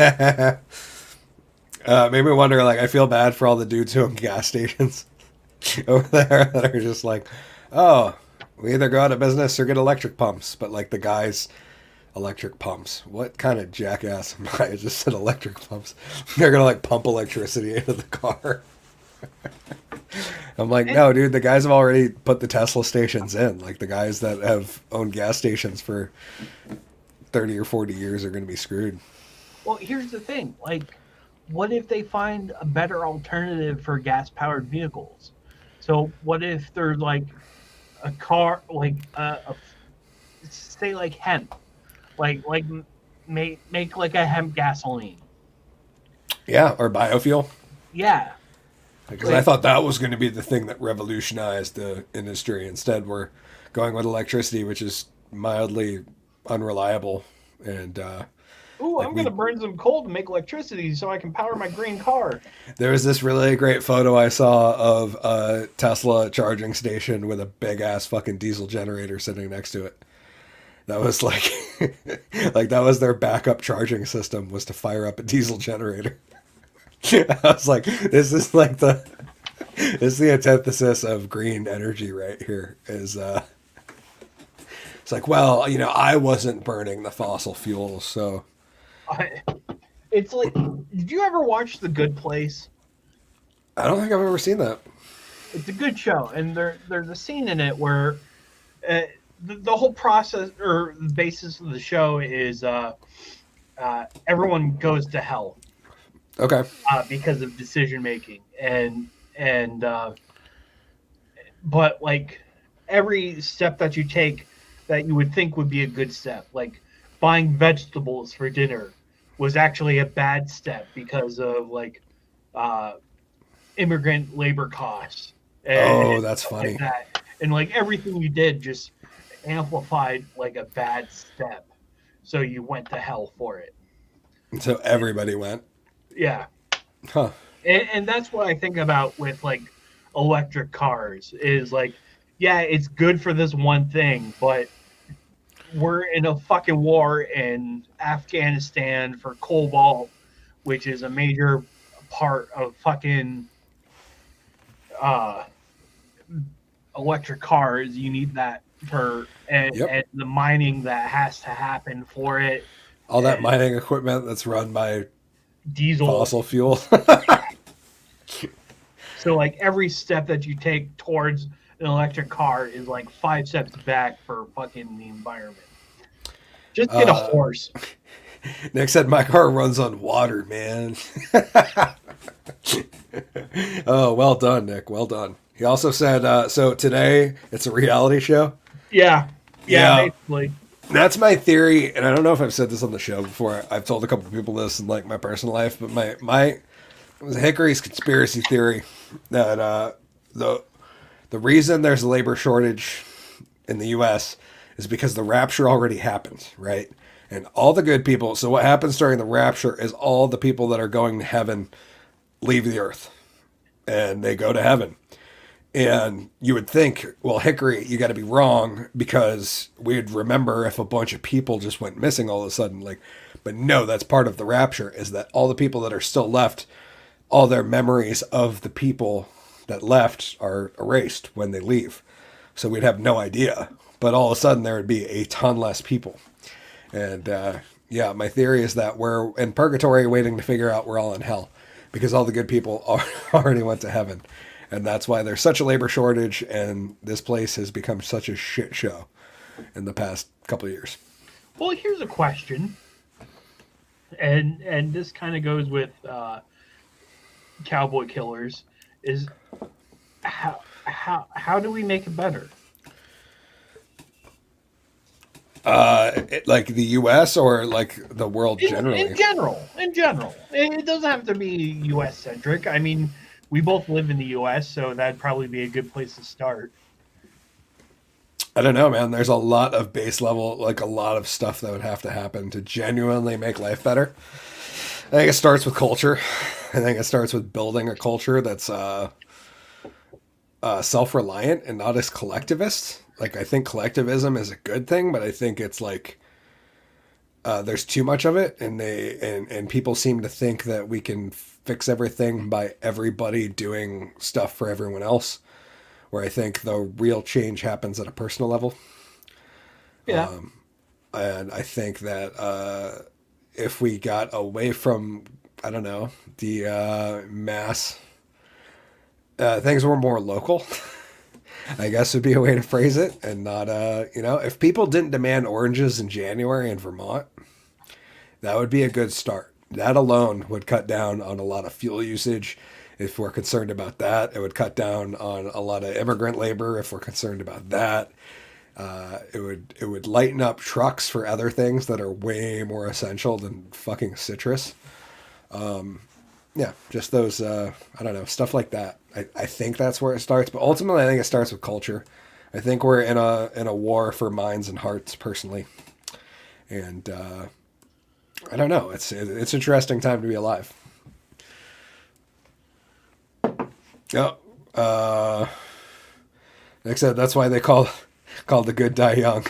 Made me wonder, like, I feel bad for all the dudes who own gas stations over there that are just like, oh, we either go out of business or get electric pumps. But, like, the guys, electric pumps. What kind of jackass am I? I just said electric pumps. They're going to, like, pump electricity into the car. I'm like, no, dude, the guys have already put the Tesla stations in. Like, the guys that have owned gas stations for 30 or 40 years are going to be screwed. Well, here's the thing. Like, what if they find a better alternative for gas powered vehicles? So what if there's like a car, like say like hemp, like make like a hemp gasoline. Yeah, or biofuel. Yeah, Because I like thought that was going to be the thing that revolutionized the industry. Instead, we're going with electricity, which is mildly unreliable. And ooh, like I'm gonna we, burn some coal to make electricity so I can power my green car. there was this really great photo I saw of a Tesla charging station with a big ass fucking diesel generator sitting next to it. That was like, like that was their backup charging system was to fire up a diesel generator. I was like, this is like this is the antithesis of green energy right here. Is it's like, well, I wasn't burning the fossil fuels, so I, it's like, did you ever watch The Good Place? I don't think I've ever seen that. It's a good show, and there's a scene in it where uh, the whole process or the basis of the show is everyone goes to hell Okay. because of decision making, and but like every step that you take that you would think would be a good step, like buying vegetables for dinner, was actually a bad step because of like uh, immigrant labor costs Oh, and that's stuff like funny. that. And like everything you did just amplified like a bad step. So you went to hell for it. So everybody went, Yeah. huh? And that's what I think about with like electric cars is like, yeah, it's good for this one thing, but we're in a fucking war in Afghanistan for cobalt, which is a major part of fucking uh, electric cars. You need that for Yep. and the mining that has to happen for it, All that and mining equipment that's run by diesel. fossil fuel. So like every step that you take towards an electric car is like 5 steps back for fucking the environment. Just get a horse. Nick said my car runs on water, man. Oh, well done, Nick. Well done. He also said, so today it's a reality show. Yeah. Yeah, Yeah. basically. That's my theory, and I don't know if I've said this on the show before. I've told a couple of people this in like my personal life, but my it was Hickory's conspiracy theory that the reason there's a labor shortage in the U.S. is because the rapture already happened, right? And all the good people. So what happens during the rapture is all the people that are going to heaven leave the earth, and they go to heaven. And you would think, well, Hickory, you got to be wrong because we'd remember if a bunch of people just went missing all of a sudden. Like, but no, that's part of the rapture is that all the people that are still left, all their memories of the people that left are erased when they leave. So we'd have no idea. But all of a sudden there would be a ton less people. And yeah, my theory is that we're in purgatory waiting to figure out we're all in hell because all the good people already went to heaven. And that's why there's such a labor shortage, and this place has become such a shit show in the past couple of years. Well, here's a question, and this kind of goes with cowboy killers. Is how do we make it better? Like the U.S. or like the world generally? In general, it doesn't have to be U.S. centric. I mean, we both live in the U.S., so that'd probably be a good place to start. I don't know, man. There's a lot of base level, like a lot of stuff that would have to happen to genuinely make life better. I think it starts with culture. I think it starts with building a culture that's self-reliant and not as collectivist. Like I think collectivism is a good thing, but I think it's like there's too much of it, and and people seem to think that we can fix everything by everybody doing stuff for everyone else. Where I think the real change happens at a personal level. Yeah. And I think that if we got away from, I don't know, the mass, things were more local, I guess would be a way to phrase it. And not, if people didn't demand oranges in January in Vermont, that would be a good start. That alone would cut down on a lot of fuel usage. If we're concerned about that, it would cut down on a lot of immigrant labor. If we're concerned about that, it would lighten up trucks for other things that are way more essential than fucking citrus. Yeah, just those, I don't know, stuff like that. I think that's where it starts, but ultimately I think it starts with culture. I think we're in a war for minds and hearts, personally. And I don't know. It's an interesting time to be alive. Yeah. Like I said, that's why they call the good die young.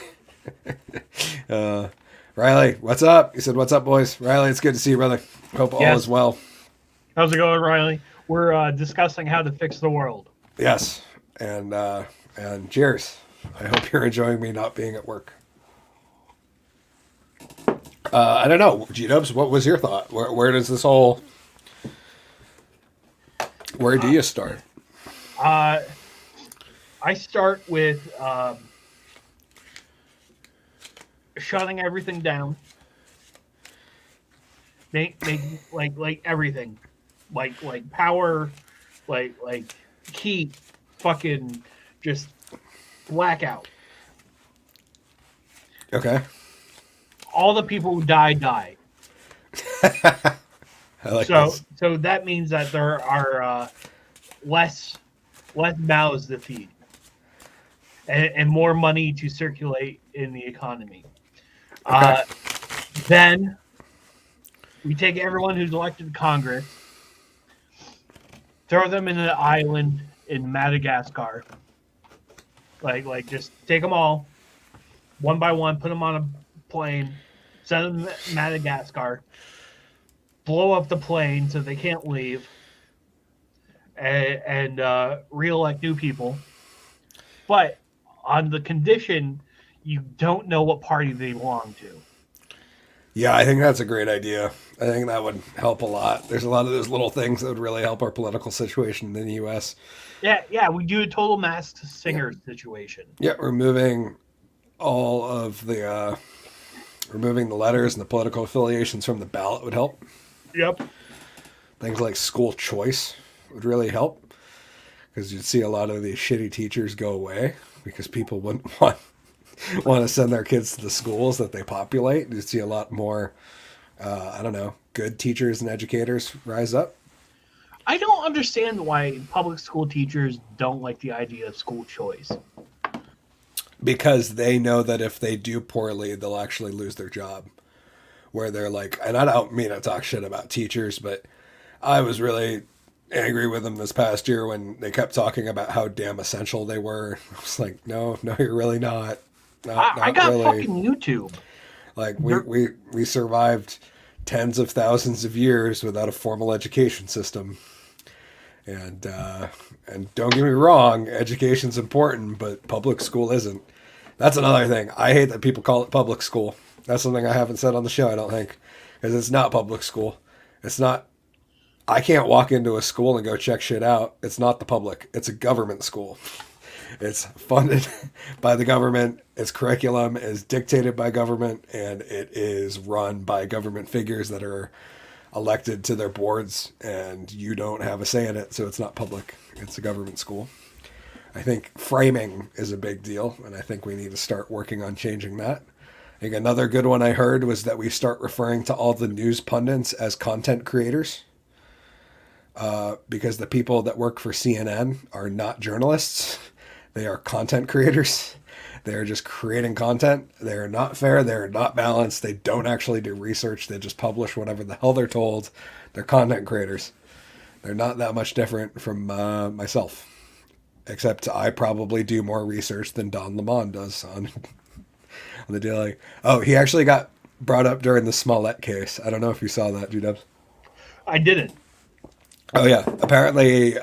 Riley, what's up? He said, "What's up, boys?" Riley, it's good to see you, brother. Hope all is well. How's it going, Riley? We're discussing how to fix the world. Yes, and cheers. I hope you're enjoying me not being at work. I don't know, G-Dubs, what was your thought? Where does this whole... Where do you start? I start with shutting everything down. Make like everything. Like power, like heat, fucking just blackout. Okay. All the people who die. I like this. So that means that there are less mouths to feed, and more money to circulate in the economy. Okay. Then we take everyone who's elected to Congress, throw them in an island in Madagascar. Like just take them all, one by one, put them on a plane, send them to Madagascar, blow up the plane so they can't leave, and re-elect new people. But on the condition you don't know what party they belong to. Yeah, I think that's a great idea. I think that would help a lot. There's a lot of those little things that would really help our political situation in the U.S. Yeah, we do a total Masked Singer situation. Yeah, removing all of the removing the letters and the political affiliations from the ballot would help. Yep. Things like school choice would really help, because you'd see a lot of these shitty teachers go away because people wouldn't want to send their kids to the schools that they populate. You'd see a lot more, I don't know, good teachers and educators rise up. I don't understand why public school teachers don't like the idea of school choice. Because they know that if they do poorly, they'll actually lose their job. Where they're like, and I don't mean to talk shit about teachers, but I was really angry with them this past year when they kept talking about how damn essential they were. I was like, no, you're really not. I got really. Fucking YouTube. Like we survived tens of thousands of years without a formal education system. And don't get me wrong, education's important, but public school isn't. That's another thing. I hate that people call it public school. That's something I haven't said on the show, I don't think. Because it's not public school. It's not... I can't walk into a school and go check shit out. It's not the public. It's a government school. It's funded by the government. Its curriculum is dictated by government. And it is run by government figures that are elected to their boards. And you don't have a say in it, so it's not public. It's a government school. I think framing is a big deal, and I think we need to start working on changing that. I think another good one I heard was that we start referring to all the news pundits as content creators, because the people that work for CNN are not journalists. They are content creators. They're just creating content. They're not fair. They're not balanced. They don't actually do research. They just publish whatever the hell they're told. They're content creators. They're not that much different from myself. Except I probably do more research than Don Lemon does on the daily. Oh, he actually got brought up during the Smollett case. I don't know if you saw that, G-Dubs. I didn't. Oh, yeah. Apparently,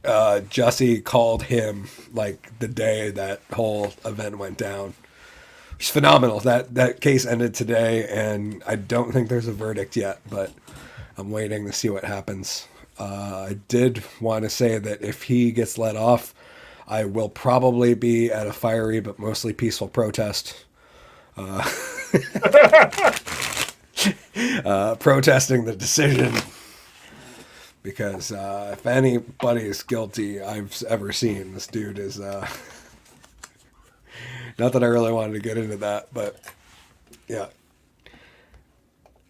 Jussie called him like the day that whole event went down. It's phenomenal. That case ended today, and I don't think there's a verdict yet, but I'm waiting to see what happens. I did want to say that if he gets let off, I will probably be at a fiery but mostly peaceful protest. protesting the decision. Because if anybody is guilty I've ever seen, this dude is... not that I really wanted to get into that, but yeah.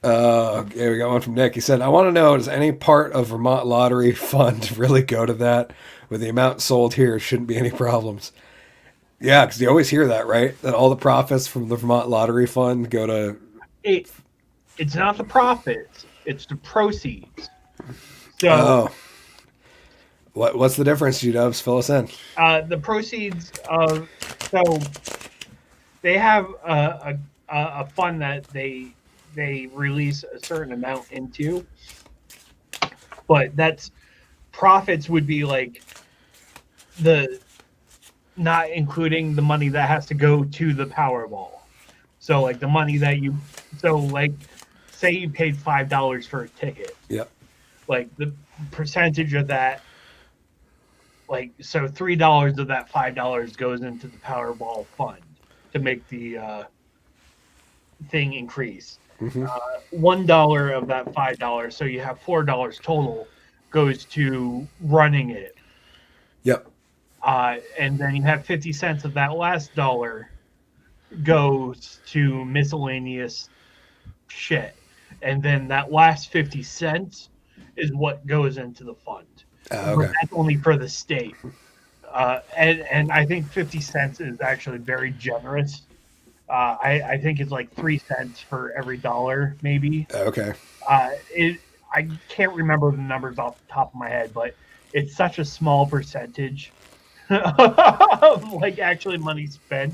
Okay, we got one from Nick. He said, I want to know, does any part of Vermont Lottery Fund really go to that? With the amount sold here, shouldn't be any problems. Yeah, because you always hear that, right? That all the profits from the Vermont Lottery Fund go to... It's not the profits, it's the proceeds. So, what's the difference, G-Dubs? Fill us in. The proceeds of... So, they have a fund that they release a certain amount into, but that's... Profits would be like the... Not including the money that has to go to the Powerball. So, like, the money that you... So, like, say you paid $5 for a ticket. Yep. Like, the percentage of that... Like, so $3 of that $5 goes into the Powerball fund to make the thing increase. Mm-hmm. $1 of that $5, so you have $4 total, goes to running it. Yep. And then you have 50 cents of that last dollar goes to miscellaneous shit. And then that last 50 cents is what goes into the fund. Okay. But that's only for the state. And I think 50 cents is actually very generous. I think it's like 3 cents for every dollar, maybe. Okay. I can't remember the numbers off the top of my head, but it's such a small percentage of like actually money spent.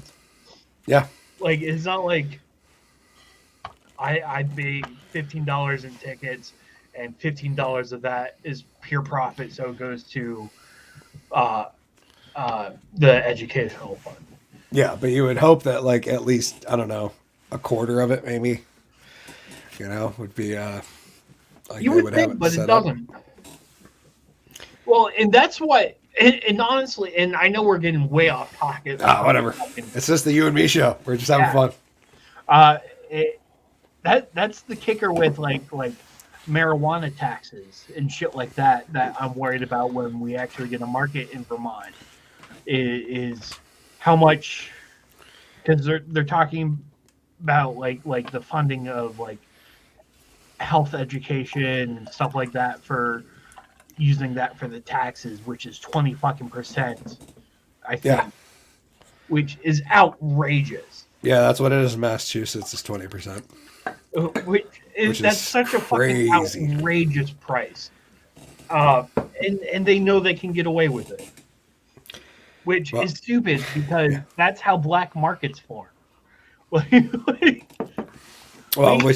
Yeah. Like, it's not like I paid $15 in tickets and $15 of that is pure profit, so it goes to the educational fund. Yeah, but you would hope that, like, at least, I don't know, a quarter of it maybe, would be like You they would have think, but it set up. doesn't. Well, and that's what, and honestly, and I know we're getting way off topic. Whatever. It's just the you and me show. We're just having fun. That's the kicker with like marijuana taxes and shit like that I'm worried about when we actually get a market in Vermont is how much, because they're talking about like the funding of like health education and stuff like that for using that for the taxes, which is 20% I think. Yeah. Which is outrageous. Yeah, that's what it is in Massachusetts, is 20%. That's such a fucking crazy. outrageous price. And they know they can get away with it. Which is stupid because that's how black markets form. Which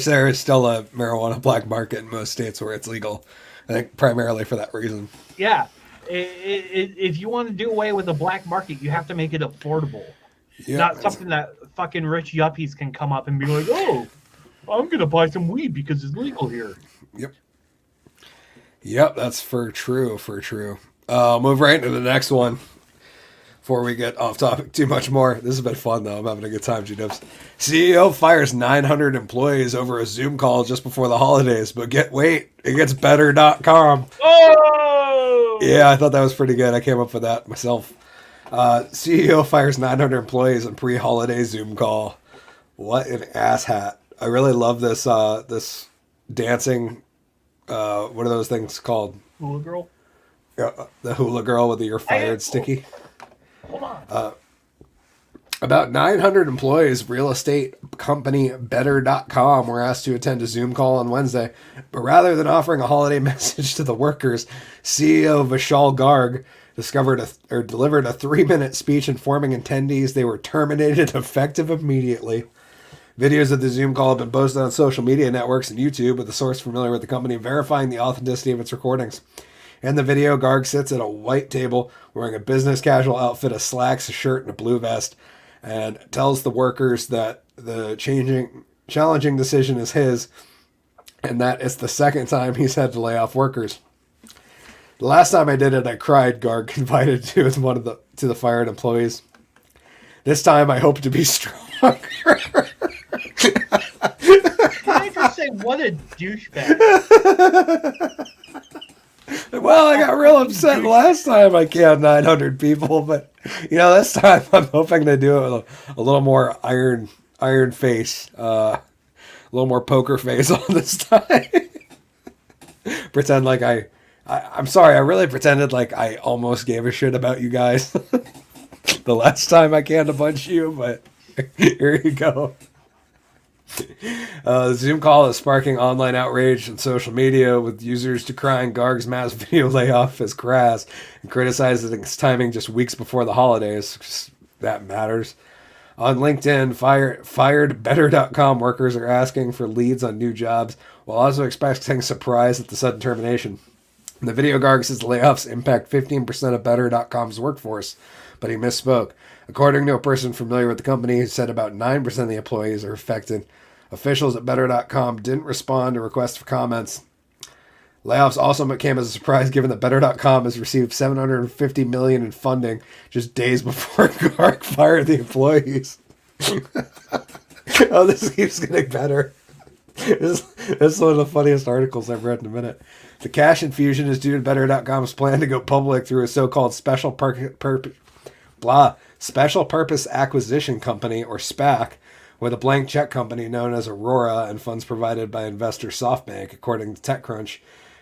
there is still a marijuana black market in most states where it's legal. I think primarily for that reason. Yeah. If you want to do away with the black market, you have to make it affordable. Yeah, Not something that fucking rich yuppies can come up and be like, oh, I'm going to buy some weed because it's legal here. Yep, that's for true. I'll move right into the next one before we get off topic too much more. This has been fun, though. I'm having a good time, G-Dubs. CEO fires 900 employees over a Zoom call just before the holidays, but it gets better.com. Oh! Yeah, I thought that was pretty good. I came up with that myself. CEO fires 900 employees on pre-holiday Zoom call. What an asshat. I really love this this dancing, what are those things called? Hula girl? The hula girl with the "you're fired" sticky. Hold on. About 900 employees of real estate company Better.com were asked to attend a Zoom call on Wednesday, but rather than offering a holiday message to the workers, CEO Vishal Garg delivered a 3-minute speech informing attendees they were terminated effective immediately. Videos of the Zoom call have been posted on social media networks and YouTube, with a source familiar with the company verifying the authenticity of its recordings. In the video, Garg sits at a white table wearing a business casual outfit, a slacks, a shirt, and a blue vest, and tells the workers that the challenging decision is his, and that it's the second time he's had to lay off workers. The last time I did it, I cried, Garg confided to the fired employees. This time I hope to be stronger. Can I just say, what a douchebag. Well, I got real upset last time I canned 900 people, but this time I'm hoping to do it with a little more iron face, a little more poker face on this time. Pretend like I'm sorry, I really pretended like I almost gave a shit about you guys the last time I canned a bunch of you, but here you go. The Zoom call is sparking online outrage on social media, with users decrying Garg's mass video layoff as crass and criticizing its timing just weeks before the holidays. That matters. On LinkedIn, fired Better.com workers are asking for leads on new jobs, while also expressing surprise at the sudden termination. The video Garg says the layoffs impact 15% of Better.com's workforce, but he misspoke. According to a person familiar with the company, he said about 9% of the employees are affected. Officials at Better.com didn't respond to requests for comments. Layoffs also came as a surprise, given that Better.com has received $750 million in funding just days before Garg fired the employees. Oh, this keeps getting better. This is one of the funniest articles I've read in a minute. The cash infusion is due to Better.com's plan to go public through a so-called special purpose acquisition company, or SPAC, with a blank check company known as Aurora and funds provided by investor SoftBank, according to TechCrunch.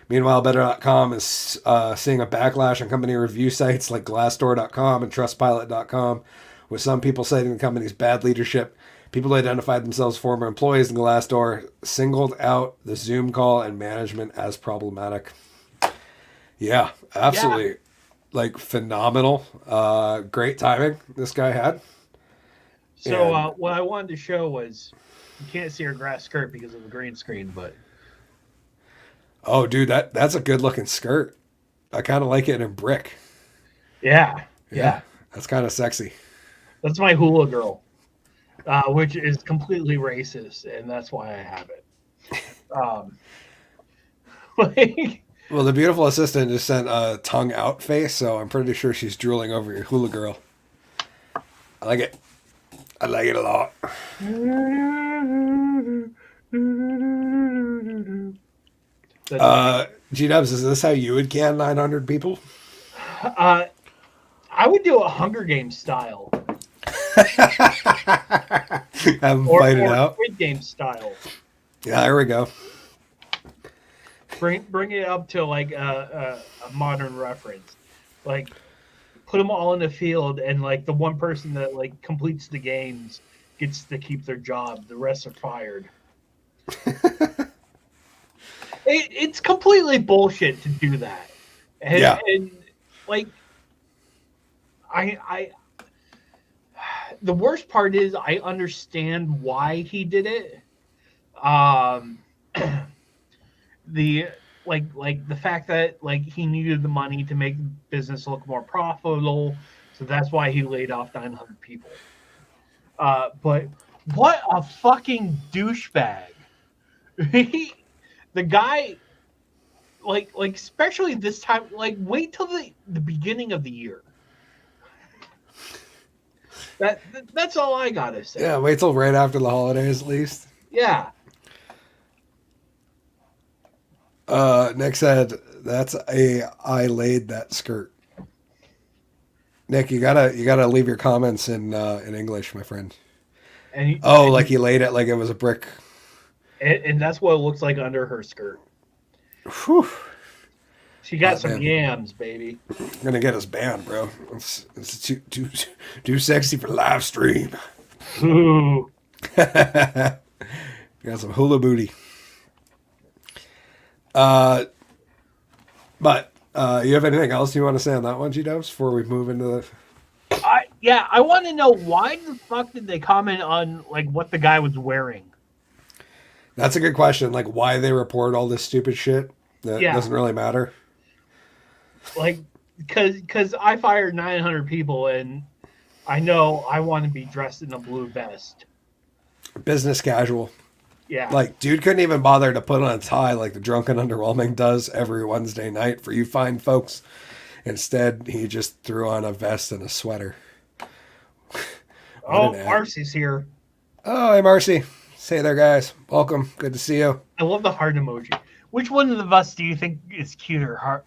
Meanwhile, Better.com is seeing a backlash on company review sites like Glassdoor.com and Trustpilot.com, with some people citing the company's bad leadership. People who identified themselves as former employees in Glassdoor singled out the Zoom call and management as problematic. Yeah, absolutely. Yeah. Like, phenomenal. Great timing this guy had. So what I wanted to show was, you can't see her grass skirt because of the green screen, but... Oh, dude, that's a good-looking skirt. I kind of like it in brick. Yeah. That's kind of sexy. That's my hula girl, which is completely racist, and that's why I have it. Well, the beautiful assistant just sent a tongue out face, so I'm pretty sure she's drooling over your hula girl. I like it. I like it a lot. G-Dubs, is this how you would can 900 people? I would do a Hunger Games style. Have them fight it out. Squid Game style. Yeah, there we go. Bring it up to like a modern reference. Like, put them all in the field, and like the one person that like completes the games gets to keep their job. The rest are fired. It's completely bullshit to do that. And like, I the worst part is I understand why he did it. The fact that like he needed the money to make the business look more profitable, so that's why he laid off 900 people. But what a fucking douchebag! The guy, like especially this time, like wait till the beginning of the year. That's all I gotta say. Yeah, wait till right after the holidays at least. Yeah. Nick said, I laid that skirt. Nick, you gotta leave your comments in English, my friend. Like he laid it like it was a brick. And that's what it looks like under her skirt. Whew. She got some yams, baby. I'm gonna get us banned, bro. It's too sexy for live stream. Ooh. Got some hula booty. But you have anything else you want to say on that one, G-Dubs, before we move into the... I want to know, why the fuck did they comment on like what the guy was wearing? That's a good question. Like, why they report all this stupid shit that doesn't really matter. Like, because I fired 900 people, and I know I want to be dressed in a blue vest. Business casual. Yeah. Like, dude couldn't even bother to put on a tie like the Drunken Underwhelming does every Wednesday night for you fine folks. Instead, he just threw on a vest and a sweater. Oh, Marcy's here. Oh, hey, Marcy. Say there, guys. Welcome. Good to see you. I love the heart emoji. Which one of us do you think is cuter,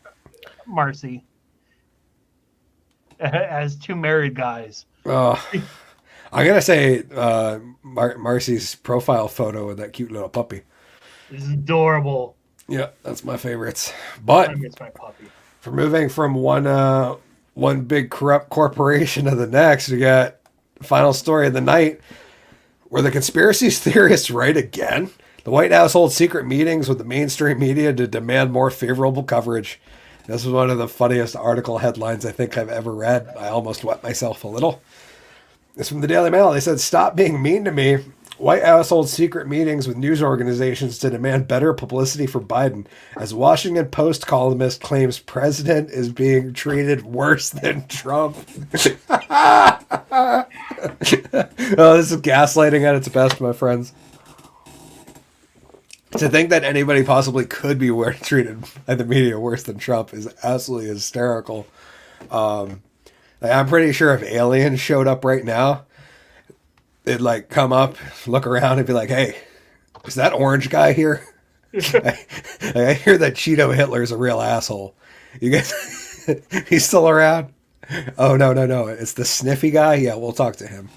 Marcy? As two married guys. I'm going to say Marcy's profile photo with that cute little puppy. This is adorable. Yeah, that's my favorites. But I miss my puppy. for moving from one big corrupt corporation to the next, we got final story of the night. Were the conspiracy theorists right again? The White House holds secret meetings with the mainstream media to demand more favorable coverage. This was one of the funniest article headlines I think I've ever read. I almost wet myself a little. It's from the Daily Mail. They said, "Stop being mean to me. White House holds secret meetings with news organizations to demand better publicity for Biden as Washington Post columnist claims president is being treated worse than Trump." Oh, this is gaslighting at its best, my friends. To think that anybody possibly could be treated by the media worse than Trump is absolutely hysterical. I'm pretty sure if aliens showed up right now, they'd like come up, look around, and be like, "Hey, is that orange guy here? I hear that Cheeto Hitler's a real asshole. You guys, he's still around? Oh no, it's the sniffy guy. Yeah, we'll talk to him."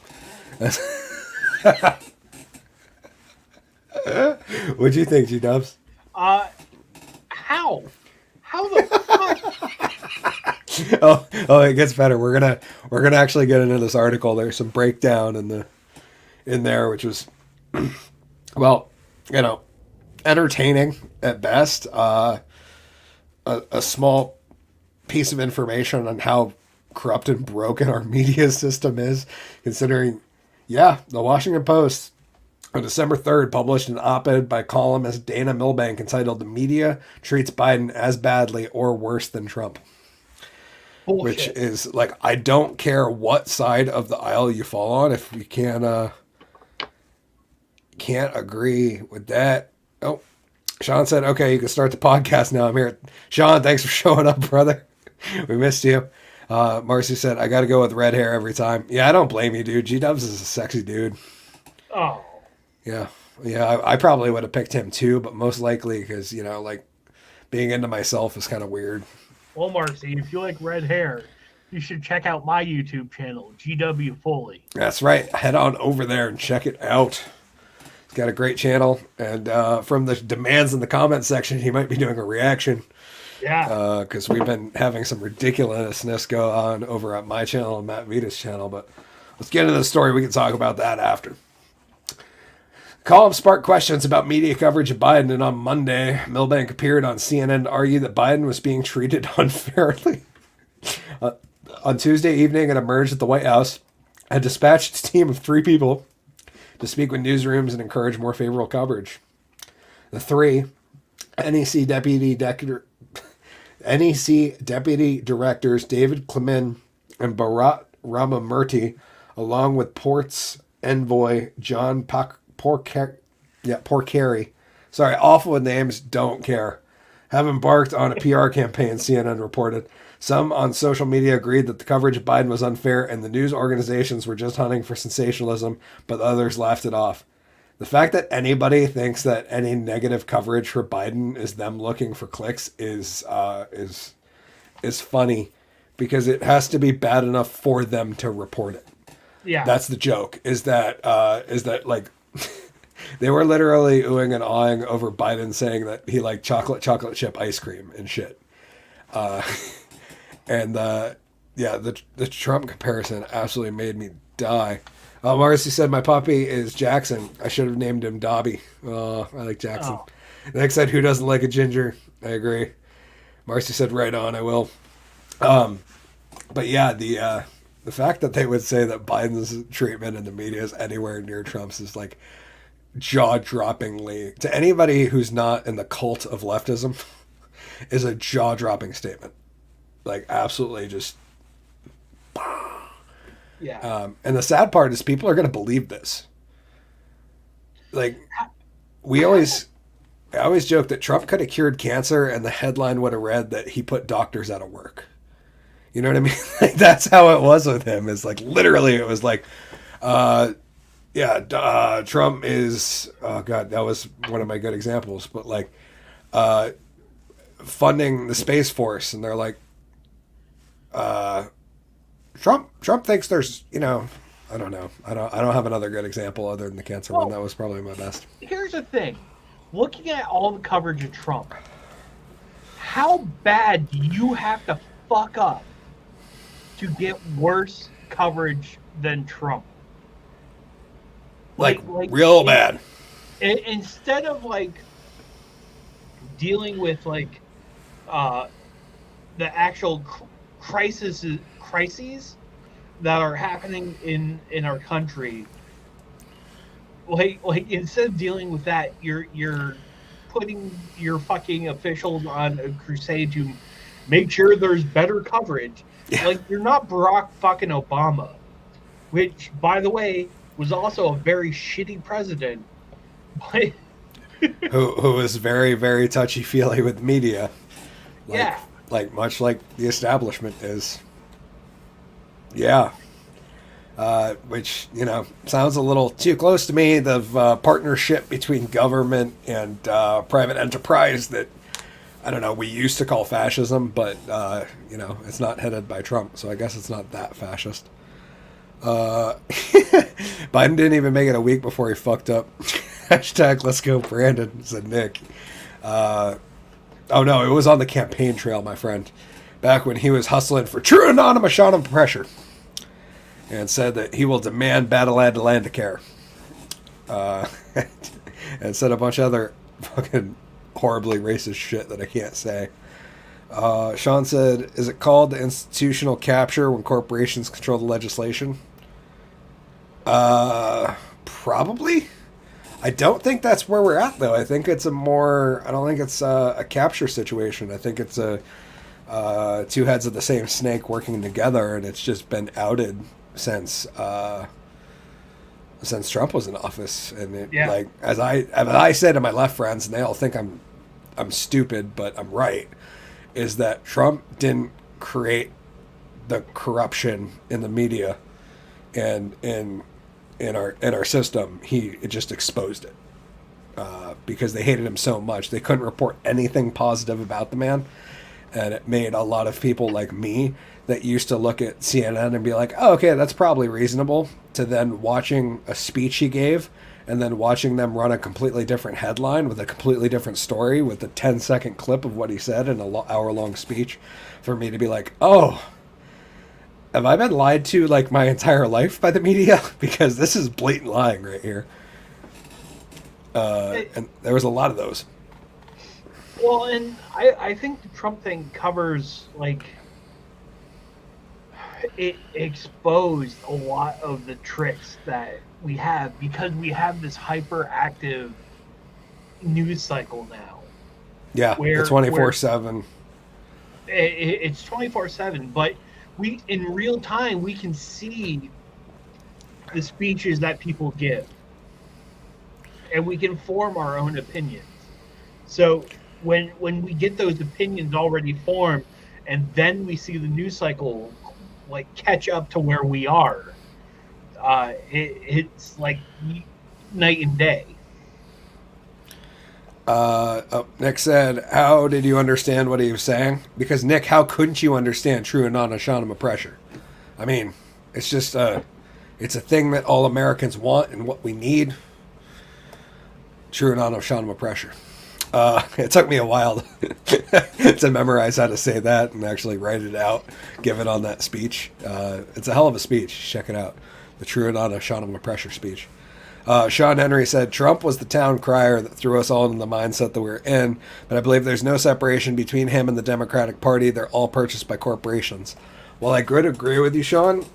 What'd you think, G-Dubs? How? How the fuck? Oh, it gets better. We're gonna actually get into this article. There's some breakdown in there, which was, well, entertaining at best. A small piece of information on how corrupt and broken our media system is, considering, the Washington Post on December 3rd published an op-ed by columnist Dana Milbank entitled "The Media Treats Biden as Badly or Worse Than Trump." Bullshit. Which is like, I don't care what side of the aisle you fall on, if we can't agree with that. Oh, Sean said, "Okay, you can start the podcast now. I'm here." Sean, thanks for showing up, brother. We missed you. Marcy said, "I got to go with red hair every time." Yeah, I don't blame you, dude. G-Dubs is a sexy dude. Oh. Yeah. I probably would have picked him too, but most likely because, being into myself is kind of weird. Well, Marcy, if you like red hair, you should check out my YouTube channel, GW Foley. That's right. Head on over there and check it out. He's got a great channel. And from the demands in the comment section, he might be doing a reaction. Yeah. Because we've been having some ridiculousness go on over at my channel and Matt Vita's channel. But let's get into the story. We can talk about that after. Column sparked questions about media coverage of Biden, and on Monday, Milbank appeared on CNN to argue that Biden was being treated unfairly. On Tuesday evening, it emerged that the White House had dispatched its team of 3 people to speak with newsrooms and encourage more favorable coverage. The 3, NEC Deputy Directors David Clement and Bharat Ramamurthy, along with Port's envoy John Porcari. Sorry, awful with names, don't care. Have embarked on a PR campaign, CNN reported. Some on social media agreed that the coverage of Biden was unfair and the news organizations were just hunting for sensationalism, but others laughed it off. The fact that anybody thinks that any negative coverage for Biden is them looking for clicks is funny, because it has to be bad enough for them to report it. Yeah. That's the joke, is that like they were literally oohing and awing over Biden saying that he liked chocolate chip ice cream and shit. The Trump comparison absolutely made me die. Marcy said, "My puppy is Jackson. I should have named him Dobby." Oh, I like Jackson. Oh. Nick said, "Who doesn't like a ginger?" I agree. Marcy said, "Right on, I will." But yeah, the fact that they would say that Biden's treatment in the media is anywhere near Trump's is like jaw-droppingly, to anybody who's not in the cult of leftism, is a jaw-dropping statement. Like, absolutely just... Yeah. And the sad part is people are going to believe this. Like, I always joke that Trump could have cured cancer and the headline would have read that he put doctors out of work. You know what I mean? Like, that's how it was with him. It's like, literally, it was like, Trump is, oh God, that was one of my good examples, but like funding the Space Force, and they're like, Trump thinks there's, I don't know. I don't have another good example other than the cancer one. That was probably my best. Here's the thing. Looking at all the coverage of Trump, how bad do you have to fuck up to get worse coverage than Trump? Like real bad. Instead of like dealing with like the actual crises that are happening in our country, like instead of dealing with that, you're putting your fucking officials on a crusade to make sure there's better coverage. Yeah. Like, you're not Barack fucking Obama, which, by the way, was also a very shitty president. But who was very, very touchy-feely with media. yeah. Like, much like the establishment is. Yeah. Which, sounds a little too close to me. The partnership between government and private enterprise that, I don't know, we used to call fascism, but, it's not headed by Trump, so I guess it's not that fascist. Biden didn't even make it a week before he fucked up. Hashtag let's go Brandon, said Nick. Oh no, it was on the campaign trail, my friend. Back when he was hustling for true anonymous shot of pressure. And said that he will demand battle Atlanticare. And said a bunch of other fucking horribly racist shit that I can't say. Sean said, is it called the institutional capture when corporations control the legislation? Probably. I don't think that's where we're at, though. I think it's I don't think it's a capture situation. I think it's two heads of the same snake working together, and it's just been outed since Trump was in office. And like, as I said to my left friends, and they all think I'm stupid, but I'm right, is that Trump didn't create the corruption in the media and in our system. It just exposed it because they hated him so much. They couldn't report anything positive about the man, and it made a lot of people like me that used to look at CNN and be like, oh, okay, that's probably reasonable, to then watching a speech he gave and then watching them run a completely different headline with a completely different story with a 10-second clip of what he said in an hour-long speech, for me to be like, oh, have I been lied to like my entire life by the media? Because this is blatant lying right here. And there was a lot of those. Well, and I think the Trump thing covers, like, it exposed a lot of the tricks that we have because we have this hyperactive news cycle now. Yeah, where, 24/7. It's 24/7, but we, in real time, we can see the speeches that people give, and we can form our own opinions. So when we get those opinions already formed, and then we see the news cycle like catch up to where we are, it's like night and day. Nick said, how did you understand what he was saying? Because, Nick, how couldn't you understand true and non-ashanama pressure? I mean, it's just it's a thing that all Americans want and what we need. True and non-ashanama pressure. It took me a while to memorize how to say that and actually write it out, give it on that speech. It's a hell of a speech. Check it out. The true and non-ashanama pressure speech. Sean Henry said, Trump was the town crier that threw us all into the mindset that we're in, but I believe there's no separation between him and the Democratic Party. They're all purchased by corporations. While I could agree with you, Sean,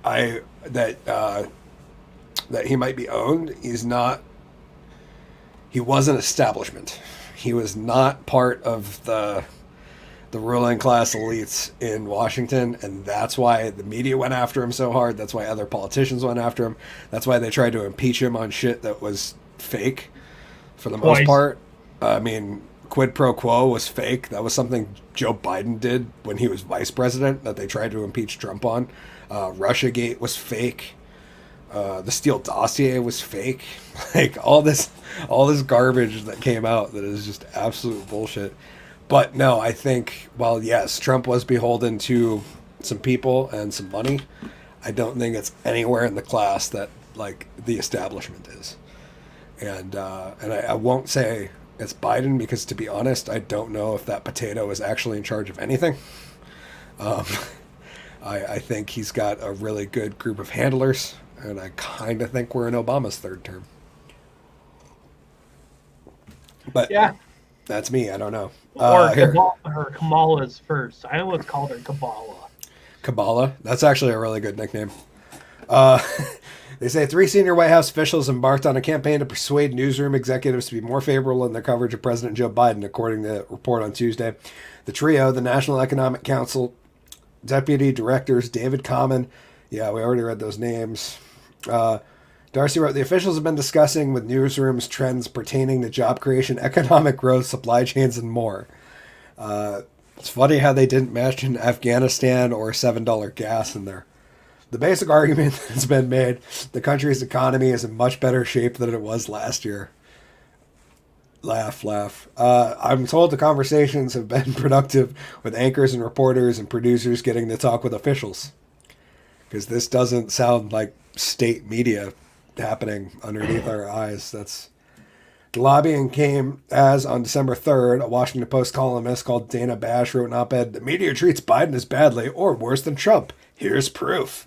that he might be owned, he wasn't establishment. He was not part of the ruling class elites in Washington, and that's why the media went after him so hard. That's why other politicians went after him. That's why they tried to impeach him on shit that was fake for the most part. I mean, quid pro quo was fake. That was something Joe Biden did when he was vice president that they tried to impeach Trump on. Russiagate was fake. The Steele dossier was fake. Like all this garbage that came out that is just absolute bullshit. But no, I think, while yes, Trump was beholden to some people and some money, I don't think it's anywhere in the class that like the establishment is. And I won't say it's Biden because, to be honest, I don't know if that potato is actually in charge of anything. I think he's got a really good group of handlers, and I kind of think we're in Obama's third term. But Yeah. That's me. I don't know. Or Kamala's first. I always called her Kabbalah. Kabbalah. That's actually a really good nickname. They say 3 senior White House officials embarked on a campaign to persuade newsroom executives to be more favorable in their coverage of President Joe Biden, according to a report on Tuesday. The trio, the National Economic Council Deputy Directors David Common, yeah, we already read those names. Darcy wrote, the officials have been discussing with newsrooms trends pertaining to job creation, economic growth, supply chains, and more. It's funny how they didn't mention Afghanistan or $7 gas in there. The basic argument that's been made, the country's economy is in much better shape than it was last year. Laugh, laugh. I'm told the conversations have been productive with anchors and reporters and producers getting to talk with officials. Because this doesn't sound like state media happening underneath our eyes. The lobbying came as on December 3rd, a Washington Post columnist called Dana Bash wrote an op-ed, the media treats Biden as badly or worse than Trump. Here's proof.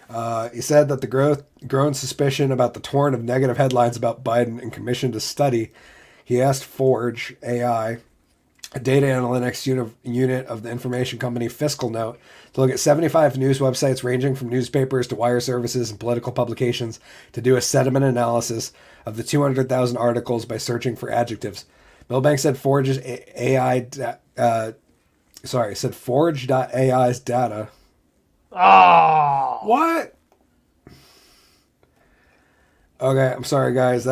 He said that the grown suspicion about the torrent of negative headlines about Biden and commissioned a study. He asked Forge AI, a data analytics unit of the information company Fiscal Note, to look at 75 news websites ranging from newspapers to wire services and political publications to do a sentiment analysis of the 200,000 articles by searching for adjectives. Milbank said Forge's Forge.ai's data. Oh, What? Okay, I'm sorry, guys.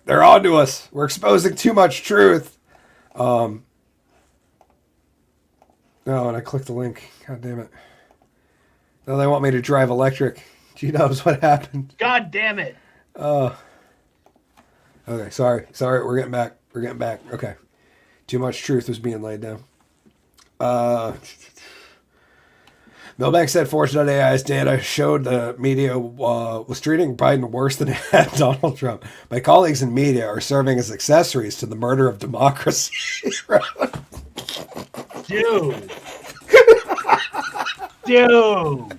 They're on to us. We're exposing too much truth. No, and I clicked the link. God damn it. Now they want me to drive electric. Gee knows what happened. God damn it. Okay, sorry. We're getting back. Okay. Too much truth was being laid down. Milbank said Forge.ai's data showed the media was treating Biden worse than it had Donald Trump. My colleagues in media are serving as accessories to the murder of democracy. Dude. Dude.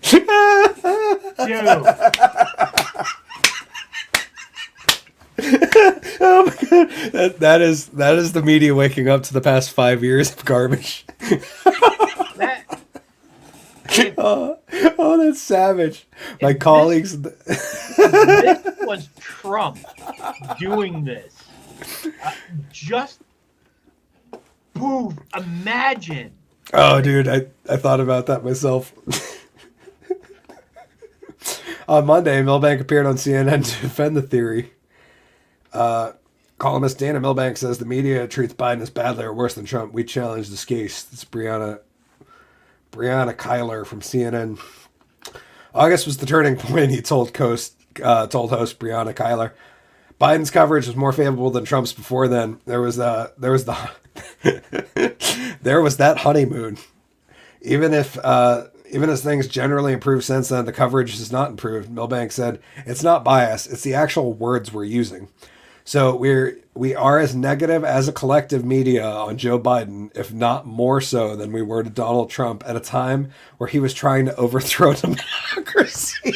Oh my god, that is the media waking up to the past 5 years of garbage. Oh, that's savage. My colleagues. This was Trump doing this. Just poof. Imagine. Oh, dude, I thought about that myself. On Monday, Milbank appeared on CNN to defend the theory. Columnist Dana Milbank says the media treats Biden as badly or worse than Trump. We challenge this case. It's Brianna Kyler from CNN. August was the turning point, he told host Brianna Kyler. Biden's coverage was more favorable than Trump's before then. There was that honeymoon. Even as things generally improved since then, the coverage has not improved. Milbank said, it's not bias, it's the actual words we're using. So we are as negative as a collective media on Joe Biden, if not more so than we were to Donald Trump at a time where he was trying to overthrow democracy.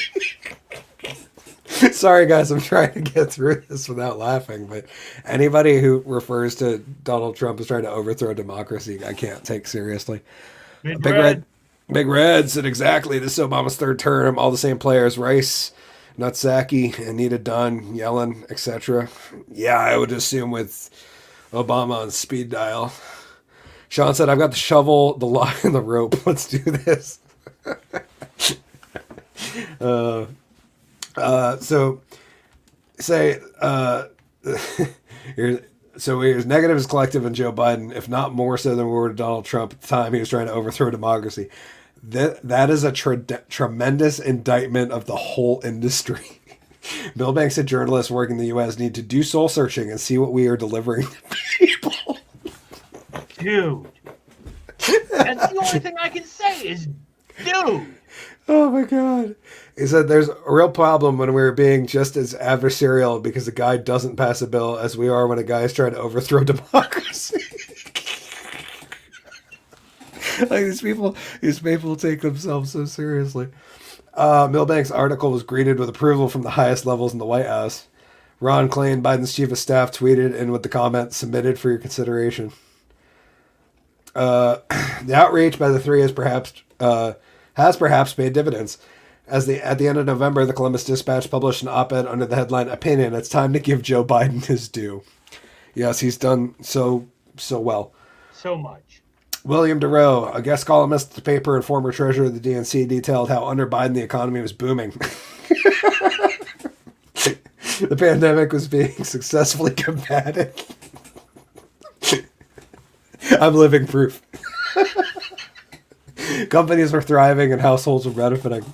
Sorry, guys, I'm trying to get through this without laughing, but anybody who refers to Donald Trump as trying to overthrow democracy, I can't take seriously. Big Red said exactly, this is Obama's third term, all the same players, Rice, Nutsaki, Anita Dunn, Yellen, etc. Yeah, I would assume with Obama on speed dial. Sean said, I've got the shovel, the line, and the rope. Let's do this. He was negative as collective in Joe Biden, if not more so than we were to Donald Trump at the time he was trying to overthrow democracy. That is a tremendous indictment of the whole industry. Milbank said journalists working in the U.S. need to do soul searching and see what we are delivering to people. Dude. That's the only thing I can say is, dude. Oh my God. He said there's a real problem when we're being just as adversarial because a guy doesn't pass a bill as we are when a guy is trying to overthrow democracy. Like these people take themselves so seriously. Milbank's article was greeted with approval from the highest levels in the White House. Ron Klain, Biden's chief of staff, tweeted in with the comment, submitted for your consideration. The outrage by the three has perhaps paid dividends. At the end of November, the Columbus Dispatch published an op-ed under the headline, "Opinion, it's time to give Joe Biden his due." Yes, he's done so well. So much. William DeRoe, a guest columnist at the paper and former treasurer of the DNC, detailed how under Biden the economy was booming. The pandemic was being successfully combated. I'm living proof. Companies were thriving and households were benefiting.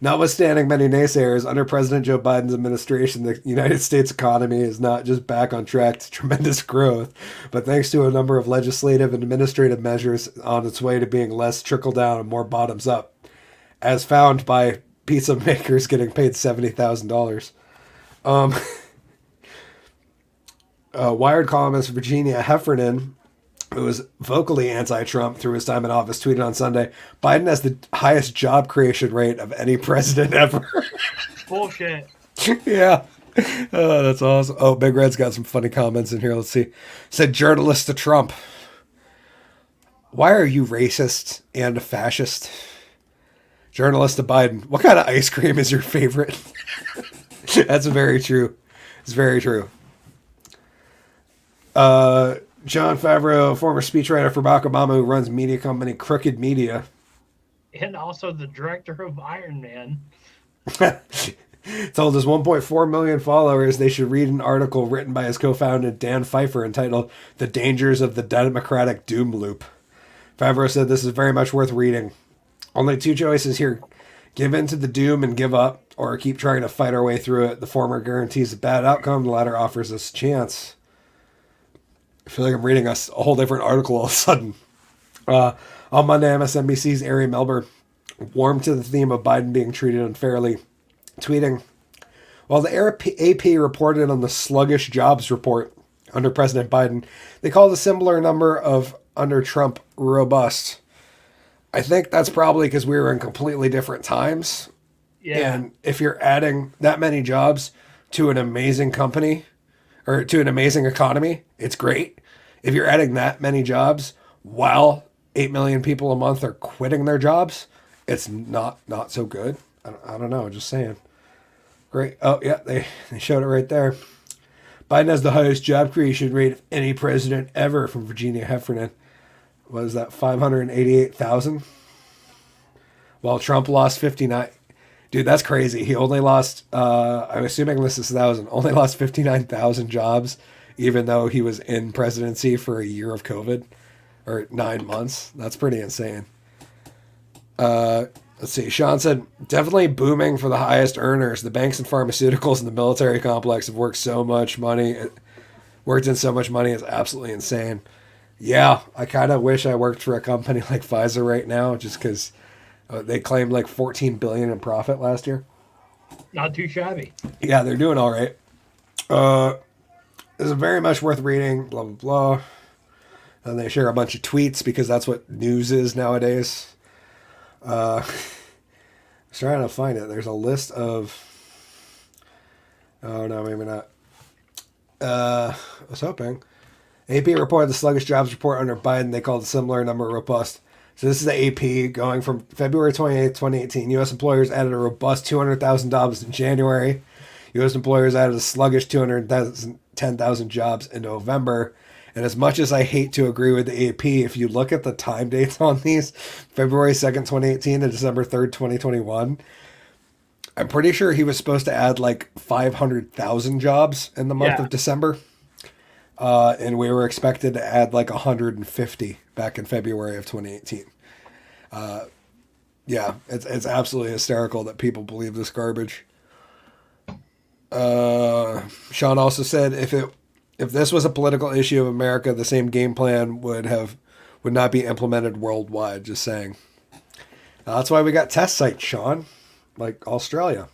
Notwithstanding many naysayers, under President Joe Biden's administration, the United States economy is not just back on track to tremendous growth, but thanks to a number of legislative and administrative measures on its way to being less trickle-down and more bottoms-up, as found by pizza makers getting paid $70,000. Wired columnist Virginia Heffernan, who was vocally anti-Trump through his time in office, tweeted on Sunday, Biden has the highest job creation rate of any president ever. Bullshit. Yeah. Oh, that's awesome. Oh, Big Red's got some funny comments in here. Let's see. Said journalist to Trump, "Why are you racist and a fascist?" Journalist to Biden, "What kind of ice cream is your favorite?" That's very true. It's very true. John Favreau, former speechwriter for Barack Obama, who runs media company Crooked Media. And also the director of Iron Man. Told his 1.4 million followers they should read an article written by his co-founder Dan Pfeiffer entitled "The Dangers of the Democratic Doom Loop." Favreau said this is very much worth reading. Only two choices here: give in to the doom and give up, or keep trying to fight our way through it. The former guarantees a bad outcome, the latter offers us a chance. I feel like I'm reading a whole different article all of a sudden. On Monday, MSNBC's Ari Melber warmed to the theme of Biden being treated unfairly, tweeting, while the AP reported on the sluggish jobs report under President Biden, they called a similar number of under Trump robust. I think that's probably because we were in completely different times. Yeah. And if you're adding that many jobs to an amazing company or to an amazing economy, it's great. If you're adding that many jobs while 8 million people a month are quitting their jobs, it's not so good. I don't know, just saying. Great. Oh, yeah, they showed it right there. Biden has the highest job creation rate of any president ever, from Virginia Heffernan. What is that, 588,000? While Trump lost 59. Dude, that's crazy. He only lost, I'm assuming this is 1,000, only lost 59,000 jobs, even though he was in presidency for a year of COVID, or 9 months. That's pretty insane. Let's see. Sean said, definitely booming for the highest earners. The banks and pharmaceuticals and the military complex have worked in so much money. It's absolutely insane. Yeah, I kind of wish I worked for a company like Pfizer right now, just because they claimed like $14 billion in profit last year. Not too shabby. Yeah, they're doing all right. This is very much worth reading. Blah blah blah. And they share a bunch of tweets because that's what news is nowadays. I was trying to find it. There's a list of. Oh no, maybe not. I was hoping. AP reported the sluggish jobs report under Biden. They called a similar number robust. So this is the AP going from February 28th, 2018. U.S. employers added a robust 200,000 jobs in January. U.S. employers added a sluggish 210,000 jobs in November. And as much as I hate to agree with the AP, if you look at the time dates on these, February 2nd, 2018 to December 3rd, 2021, I'm pretty sure he was supposed to add like 500,000 jobs in the month of December. And we were expected to add like 150 back in February of 2018. Yeah, it's absolutely hysterical that people believe this garbage. Sean also said if this was a political issue of America, the same game plan would not be implemented worldwide. Just saying. That's why we got test sites, Sean, like Australia.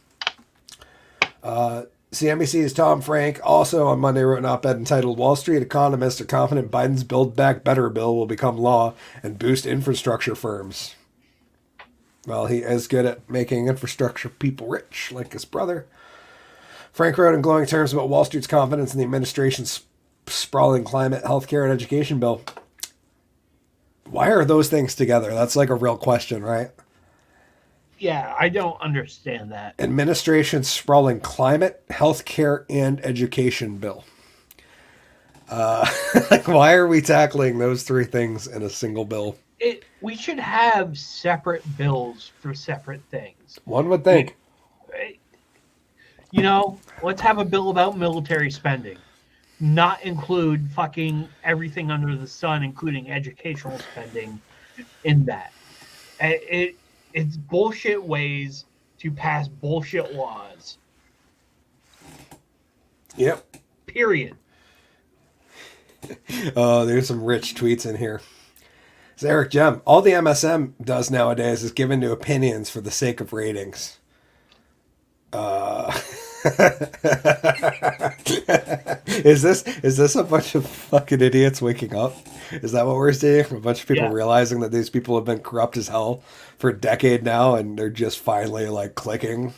CNBC's Tom Frank also on Monday wrote an op-ed entitled "Wall Street Economists Are Confident Biden's Build Back Better bill will become law and boost infrastructure firms." Well, he is good at making infrastructure people rich, like his brother. Frank wrote in glowing terms about Wall Street's confidence in the administration's sprawling climate, healthcare, and education bill. Why are those things together? That's like a real question, right? Yeah, I don't understand that. Administration's sprawling climate, healthcare, and education bill. Like, why are we tackling those three things in a single bill? We should have separate bills for separate things. One would think. You know, let's have a bill about military spending. Not include fucking everything under the sun, including educational spending, in that. It's bullshit ways to pass bullshit laws. Yep. Period. Oh, there's some rich tweets in here. It's Eric Jem. All the MSM does nowadays is give into opinions for the sake of ratings. Is this a bunch of fucking idiots waking up? Is that what we're seeing? A bunch of people realizing that these people have been corrupt as hell for a decade now, and they're just finally like clicking?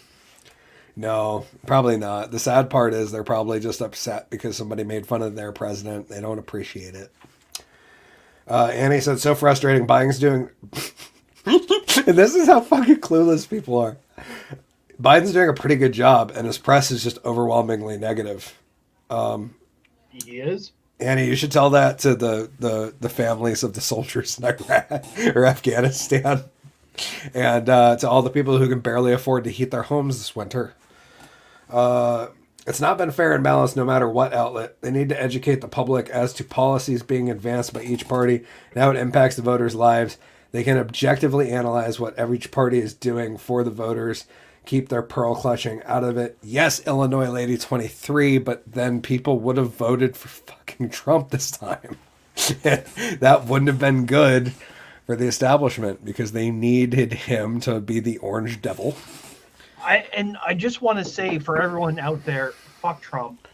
No, probably not. The sad part is they're probably just upset because somebody made fun of their president. They don't appreciate it. Annie said, so frustrating. Biden's doing... And this is how fucking clueless people are. Biden's doing a pretty good job, and his press is just overwhelmingly negative. He is? Annie, you should tell that to the families of the soldiers in Iraq or Afghanistan. And to all the people who can barely afford to heat their homes this winter. It's not been fair and balanced no matter what outlet. They need to educate the public as to policies being advanced by each party and how it impacts the voters' lives. They can objectively analyze what every party is doing for the voters, keep their pearl clutching out of it. Yes, Illinois Lady 23, but then people would have voted for fucking Trump this time. That wouldn't have been good for the establishment because they needed him to be the orange devil. I just want to say for everyone out there, fuck Trump.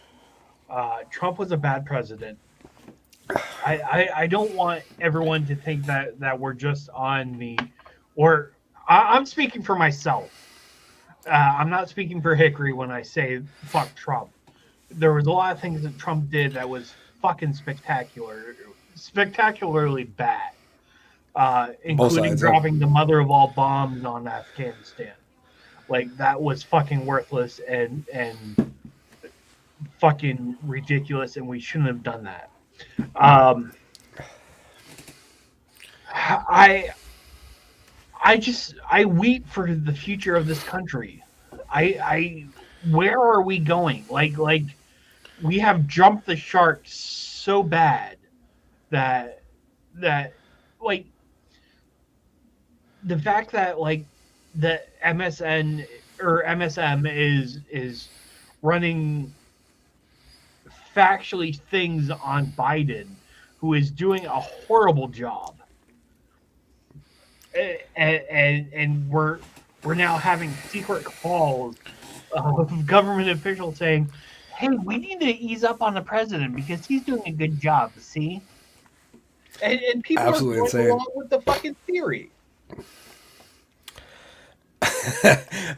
Trump was a bad president. I don't want everyone to think that we're just on the, or I'm speaking for myself. I'm not speaking for Hickory when I say fuck Trump. There was a lot of things that Trump did that was fucking spectacularly bad, including dropping the mother of all bombs on Afghanistan. Like, that was fucking worthless and fucking ridiculous, and we shouldn't have done that. I weep for the future of this country. Where are we going? Like we have jumped the shark so bad that like the fact that like the MSN or MSM is running factually things on Biden, who is doing a horrible job. And we're now having secret calls of government officials saying, "Hey, we need to ease up on the president because he's doing a good job." See, and people absolutely are going along with the fucking theory.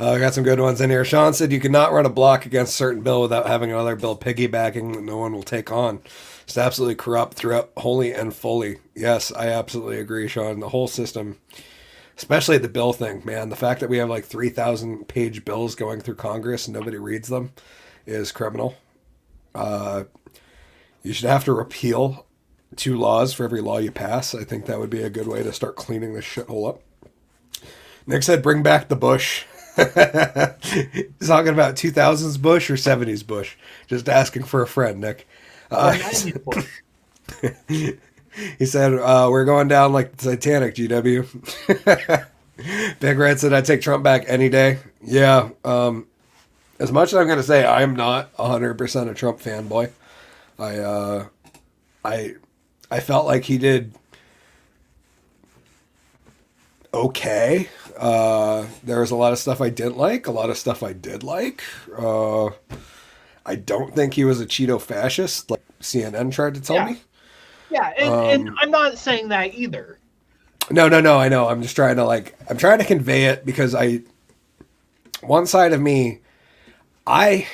I got some good ones in here. Sean said you cannot run a block against a certain bill without having another bill piggybacking that no one will take on. It's absolutely corrupt throughout, wholly and fully. Yes, I absolutely agree, Sean. The whole system, especially the bill thing, man. The fact that we have like 3,000 page bills going through Congress and nobody reads them is criminal. You should have to repeal 2 laws for every law you pass. I think that would be a good way to start cleaning this shithole up. Nick said, bring back the Bush. He's talking about 2000s Bush or 70s Bush. Just asking for a friend, Nick. He said, we're going down like the Titanic, GW. Big Red said, I'd take Trump back any day. Yeah. As much as I'm going to say I am not 100% a Trump fanboy, I felt like he did okay. There was a lot of stuff I didn't like, a lot of stuff I did like. I don't think he was a Cheeto fascist like CNN tried to tell me. Yeah, and I'm not saying that either. No, I know. I'm just trying to convey it because one side of me, I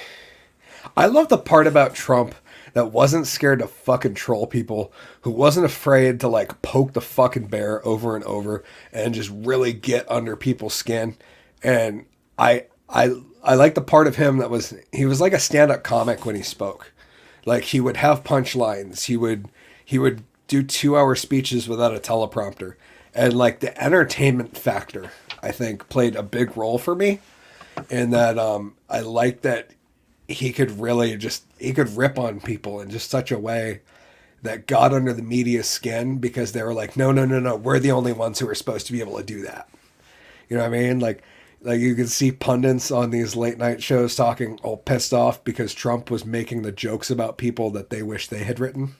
love the part about Trump that wasn't scared to fucking troll people, who wasn't afraid to like poke the fucking bear over and over and just really get under people's skin. And I like the part of him that he was like a stand-up comic when he spoke. Like he would have punchlines. He would do 2-hour speeches without a teleprompter. And like the entertainment factor, I think, played a big role for me in that I like that he could rip on people in just such a way that got under the media's skin because they were like, no, we're the only ones who are supposed to be able to do that. You know what I mean? Like you can see pundits on these late night shows talking all pissed off because Trump was making the jokes about people that they wish they had written.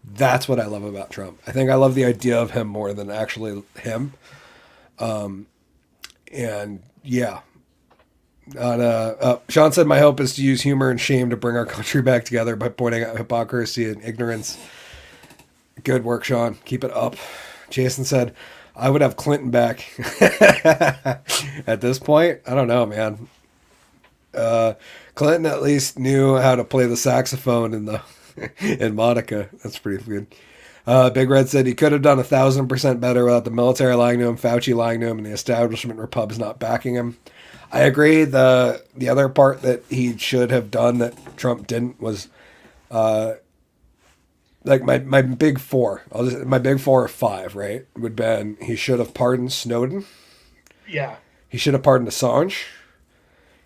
That's what I love about Trump. I think I love the idea of him more than actually him. And yeah. Sean said, my hope is to use humor and shame to bring our country back together by pointing out hypocrisy and ignorance. Good work, Sean. Keep it up. Jason said, I would have Clinton back. At this point, I don't know, man. Clinton at least knew how to play the saxophone in Monica. That's pretty good. Big Red said he could have done 1,000% better without the military lying to him, Fauci lying to him, and the establishment repubs not backing him. I agree. The other part that he should have done that Trump didn't was like my big four. My big 4 or 5, right? Would been he should have pardoned Snowden. Yeah. He should have pardoned Assange.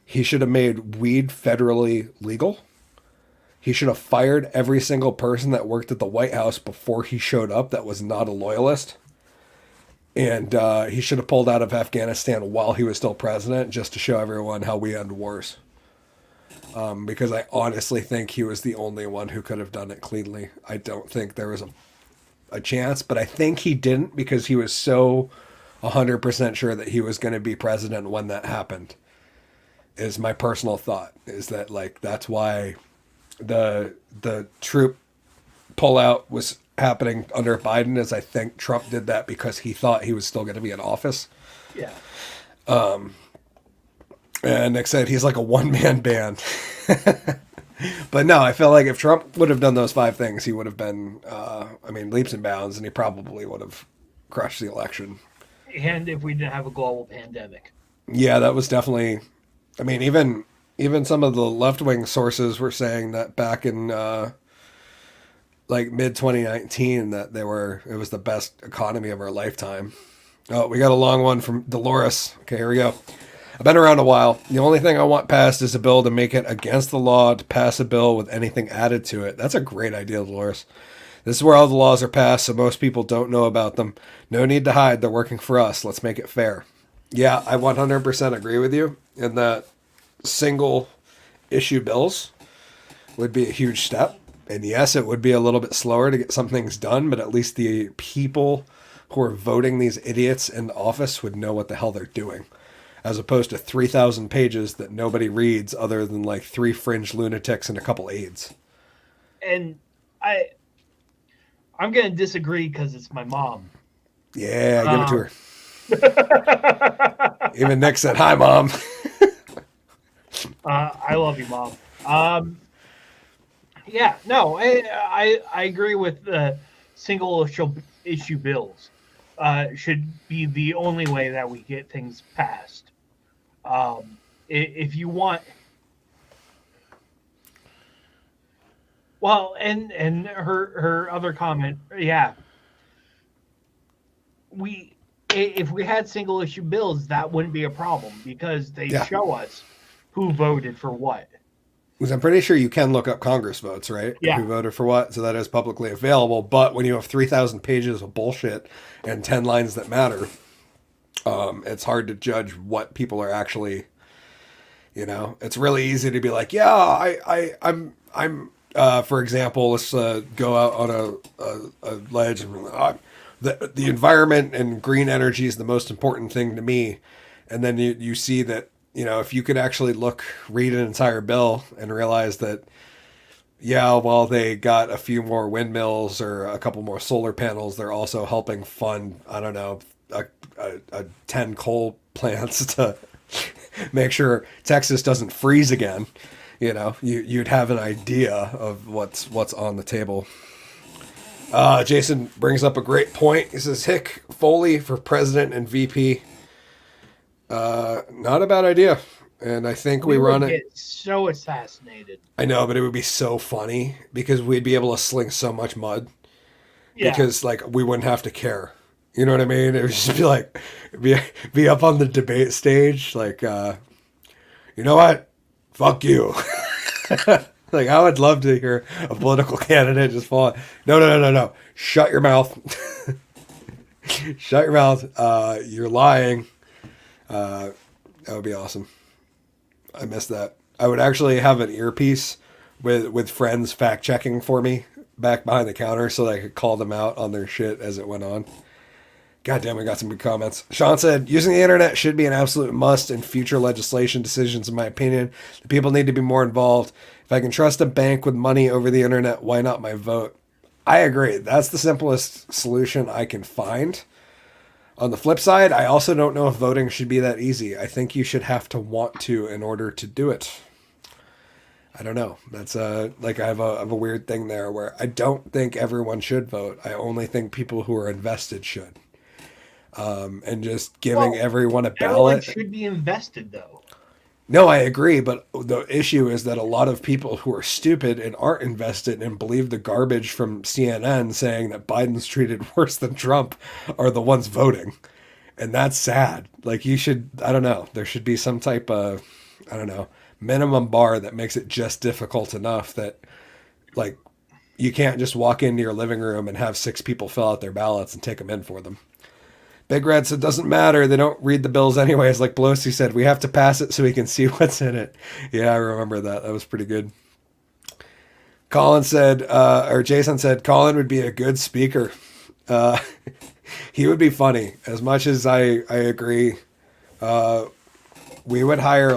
He should have made weed federally legal. He should have fired every single person that worked at the White House before he showed up that was not a loyalist. And he should have pulled out of Afghanistan while he was still president just to show everyone how we end wars. Because I honestly think he was the only one who could have done it cleanly. I don't think there was a chance, but I think he didn't because he was so 100% sure that he was going to be president when that happened. Is my personal thought. Is that like that's why the troop pullout was happening under Biden, is I think Trump did that because he thought he was still going to be in office. Yeah. And Nick said he's like a one-man band. But no, I feel like if Trump would have done those 5 things, he would have been, leaps and bounds, and he probably would have crushed the election. And if we didn't have a global pandemic. Yeah, that was definitely, even some of the left-wing sources were saying that back in mid 2019 that it was the best economy of our lifetime. Oh, we got a long one from Dolores. Okay, here we go. I've been around a while. The only thing I want passed is a bill to make it against the law to pass a bill with anything added to it. That's a great idea, Dolores. This is where all the laws are passed, so most people don't know about them. No need to hide. They're working for us. Let's make it fair. Yeah, I 100% agree with you in that single issue bills would be a huge step. And yes, it would be a little bit slower to get some things done, but at least the people who are voting these idiots into office would know what the hell they're doing. As opposed to 3,000 pages that nobody reads other than like 3 fringe lunatics and a couple aides. And I'm going to disagree because it's my mom. Yeah, give it to her. Even Nick said, hi, Mom. I love you, Mom. Yeah, no, I agree with single issue bills. Should be the only way that we get things passed. If you want, well, and her other comment, yeah, if we had single issue bills, that wouldn't be a problem because they show us who voted for what. Because I'm pretty sure you can look up Congress votes, right? Yeah. Who voted for what? So that is publicly available. But when you have 3,000 pages of bullshit and 10 lines that matter, it's hard to judge what people are actually, it's really easy to be like, yeah, I'm for example, let's go out on a ledge. The environment and green energy is the most important thing to me. And then you see that, if you could actually read an entire bill and realize that, yeah, while they got a few more windmills or a couple more solar panels, they're also helping fund, I don't know, a 10 coal plants to make sure Texas doesn't freeze again. You'd have an idea of what's on the table. Jason brings up a great point. He says, Hick Foley for president and VP. Not a bad idea. And I think we run it. Get so assassinated. I know, but it would be so funny because we'd be able to sling so much mud. Yeah. Because we wouldn't have to care. You know what I mean? It would just be like, be up on the debate stage. Like, you know what? Fuck you. I would love to hear a political candidate just fall. No. Shut your mouth. Shut your mouth. You're lying. That would be awesome. I miss that. I would actually have an earpiece with friends fact checking for me back behind the counter so that I could call them out on their shit as it went on. God damn, we got some good comments. Sean said, using the internet should be an absolute must in future legislation decisions, in my opinion. The people need to be more involved. If I can trust a bank with money over the internet, why not my vote? I agree. That's the simplest solution I can find. On the flip side, I also don't know if voting should be that easy. I think you should have to want to in order to do it. I don't know. That's I have a weird thing there where I don't think everyone should vote. I only think people who are invested should. And just giving everyone a ballot. Everyone should be invested, though. No, I agree, but the issue is that a lot of people who are stupid and aren't invested and believe the garbage from CNN saying that Biden's treated worse than Trump are the ones voting. And that's sad. You should, I don't know, there should be some type of, I don't know, minimum bar that makes it just difficult enough that, you can't just walk into your living room and have 6 people fill out their ballots and take them in for them. Big Red said, doesn't matter. They don't read the bills anyways. Like Pelosi said, we have to pass it so we can see what's in it. Yeah, I remember that. That was pretty good. Colin said, Jason said, Colin would be a good speaker. He would be funny. As much as I agree, we would hire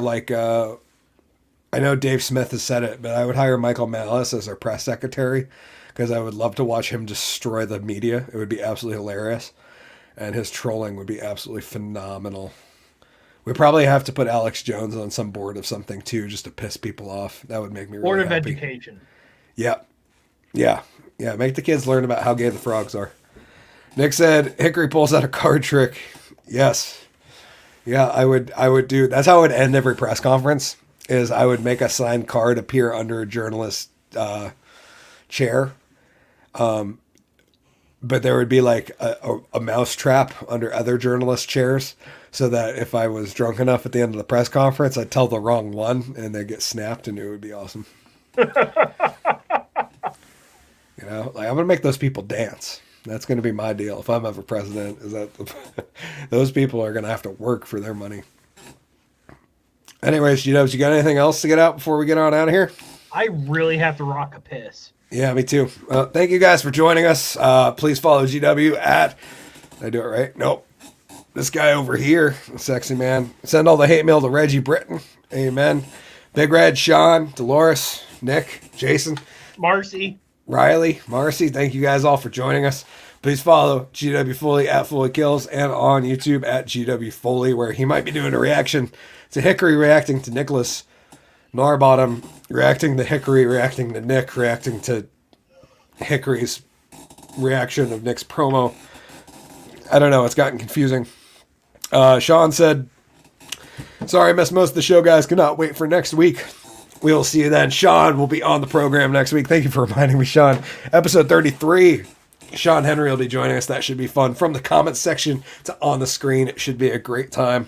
I know Dave Smith has said it, but I would hire Michael Malice as our press secretary because I would love to watch him destroy the media. It would be absolutely hilarious. And his trolling would be absolutely phenomenal. We probably have to put Alex Jones on some board of something too, just to piss people off. That would make me really Board of happy. Education. Yeah. Make the kids learn about how gay the frogs are. Nick said Hickory pulls out a card trick. Yes. Yeah, I would do. That's how I would end every press conference. Is I would make a signed card appear under a journalist chair. But there would be a mouse trap under other journalist chairs so that if I was drunk enough at the end of the press conference, I'd tell the wrong one and they'd get snapped and it would be awesome. I'm going to make those people dance. That's going to be my deal if I'm ever president, is that those people are going to have to work for their money. Anyways, you got anything else to get out before we get on out of here? I really have to rock a piss. Yeah, me too. Thank you guys for joining us. Please follow GW at... Did I do it right? Nope. This guy over here, sexy man. Send all the hate mail to Reggie Britton. Amen. Big Red, Sean, Dolores, Nick, Jason. Marcy. Riley, Marcy. Thank you guys all for joining us. Please follow GW Foley at Foley Kills and on YouTube at GW Foley, where he might be doing a reaction to Hickory reacting to Nicholas Narbottom, reacting to Hickory, reacting to Nick, reacting to Hickory's reaction of Nick's promo. I don't know. It's gotten confusing. Sean said, sorry I missed most of the show, guys. Cannot wait for next week. We will see you then. Sean will be on the program next week. Thank you for reminding me, Sean. Episode 33. Sean Henry will be joining us. That should be fun. From the comments section to on the screen, it should be a great time.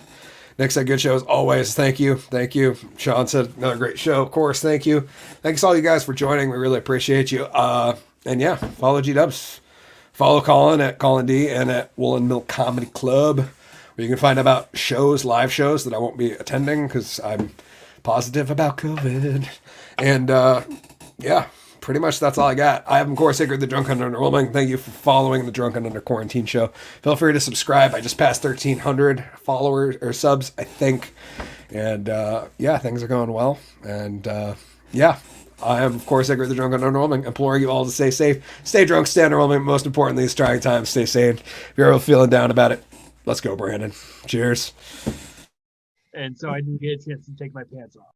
Nick said good show as always. Thank you. Thank you. Sean said another great show. Of course. Thank you. Thanks all you guys for joining. We really appreciate you. And yeah, follow G-Dubs. Follow Colin at Colin D and at Woolen Mill Comedy Club, where you can find about shows, live shows that I won't be attending because I'm positive about COVID. And yeah, pretty much that's all I got. I am, of course, Hickory, the Drunk and Underwhelming. Thank you for following the Drunk and Under Quarantine show. Feel free to subscribe. I just passed 1,300 followers or subs, I think. And yeah, things are going well. And yeah, I am, of course, Hickory, the Drunk and Underwhelming, imploring you all to stay safe, stay drunk, stay underwhelming. Most importantly, these trying times, stay sane. If you're ever feeling down about it, let's go, Brandon. Cheers. And so I didn't get a chance to take my pants off.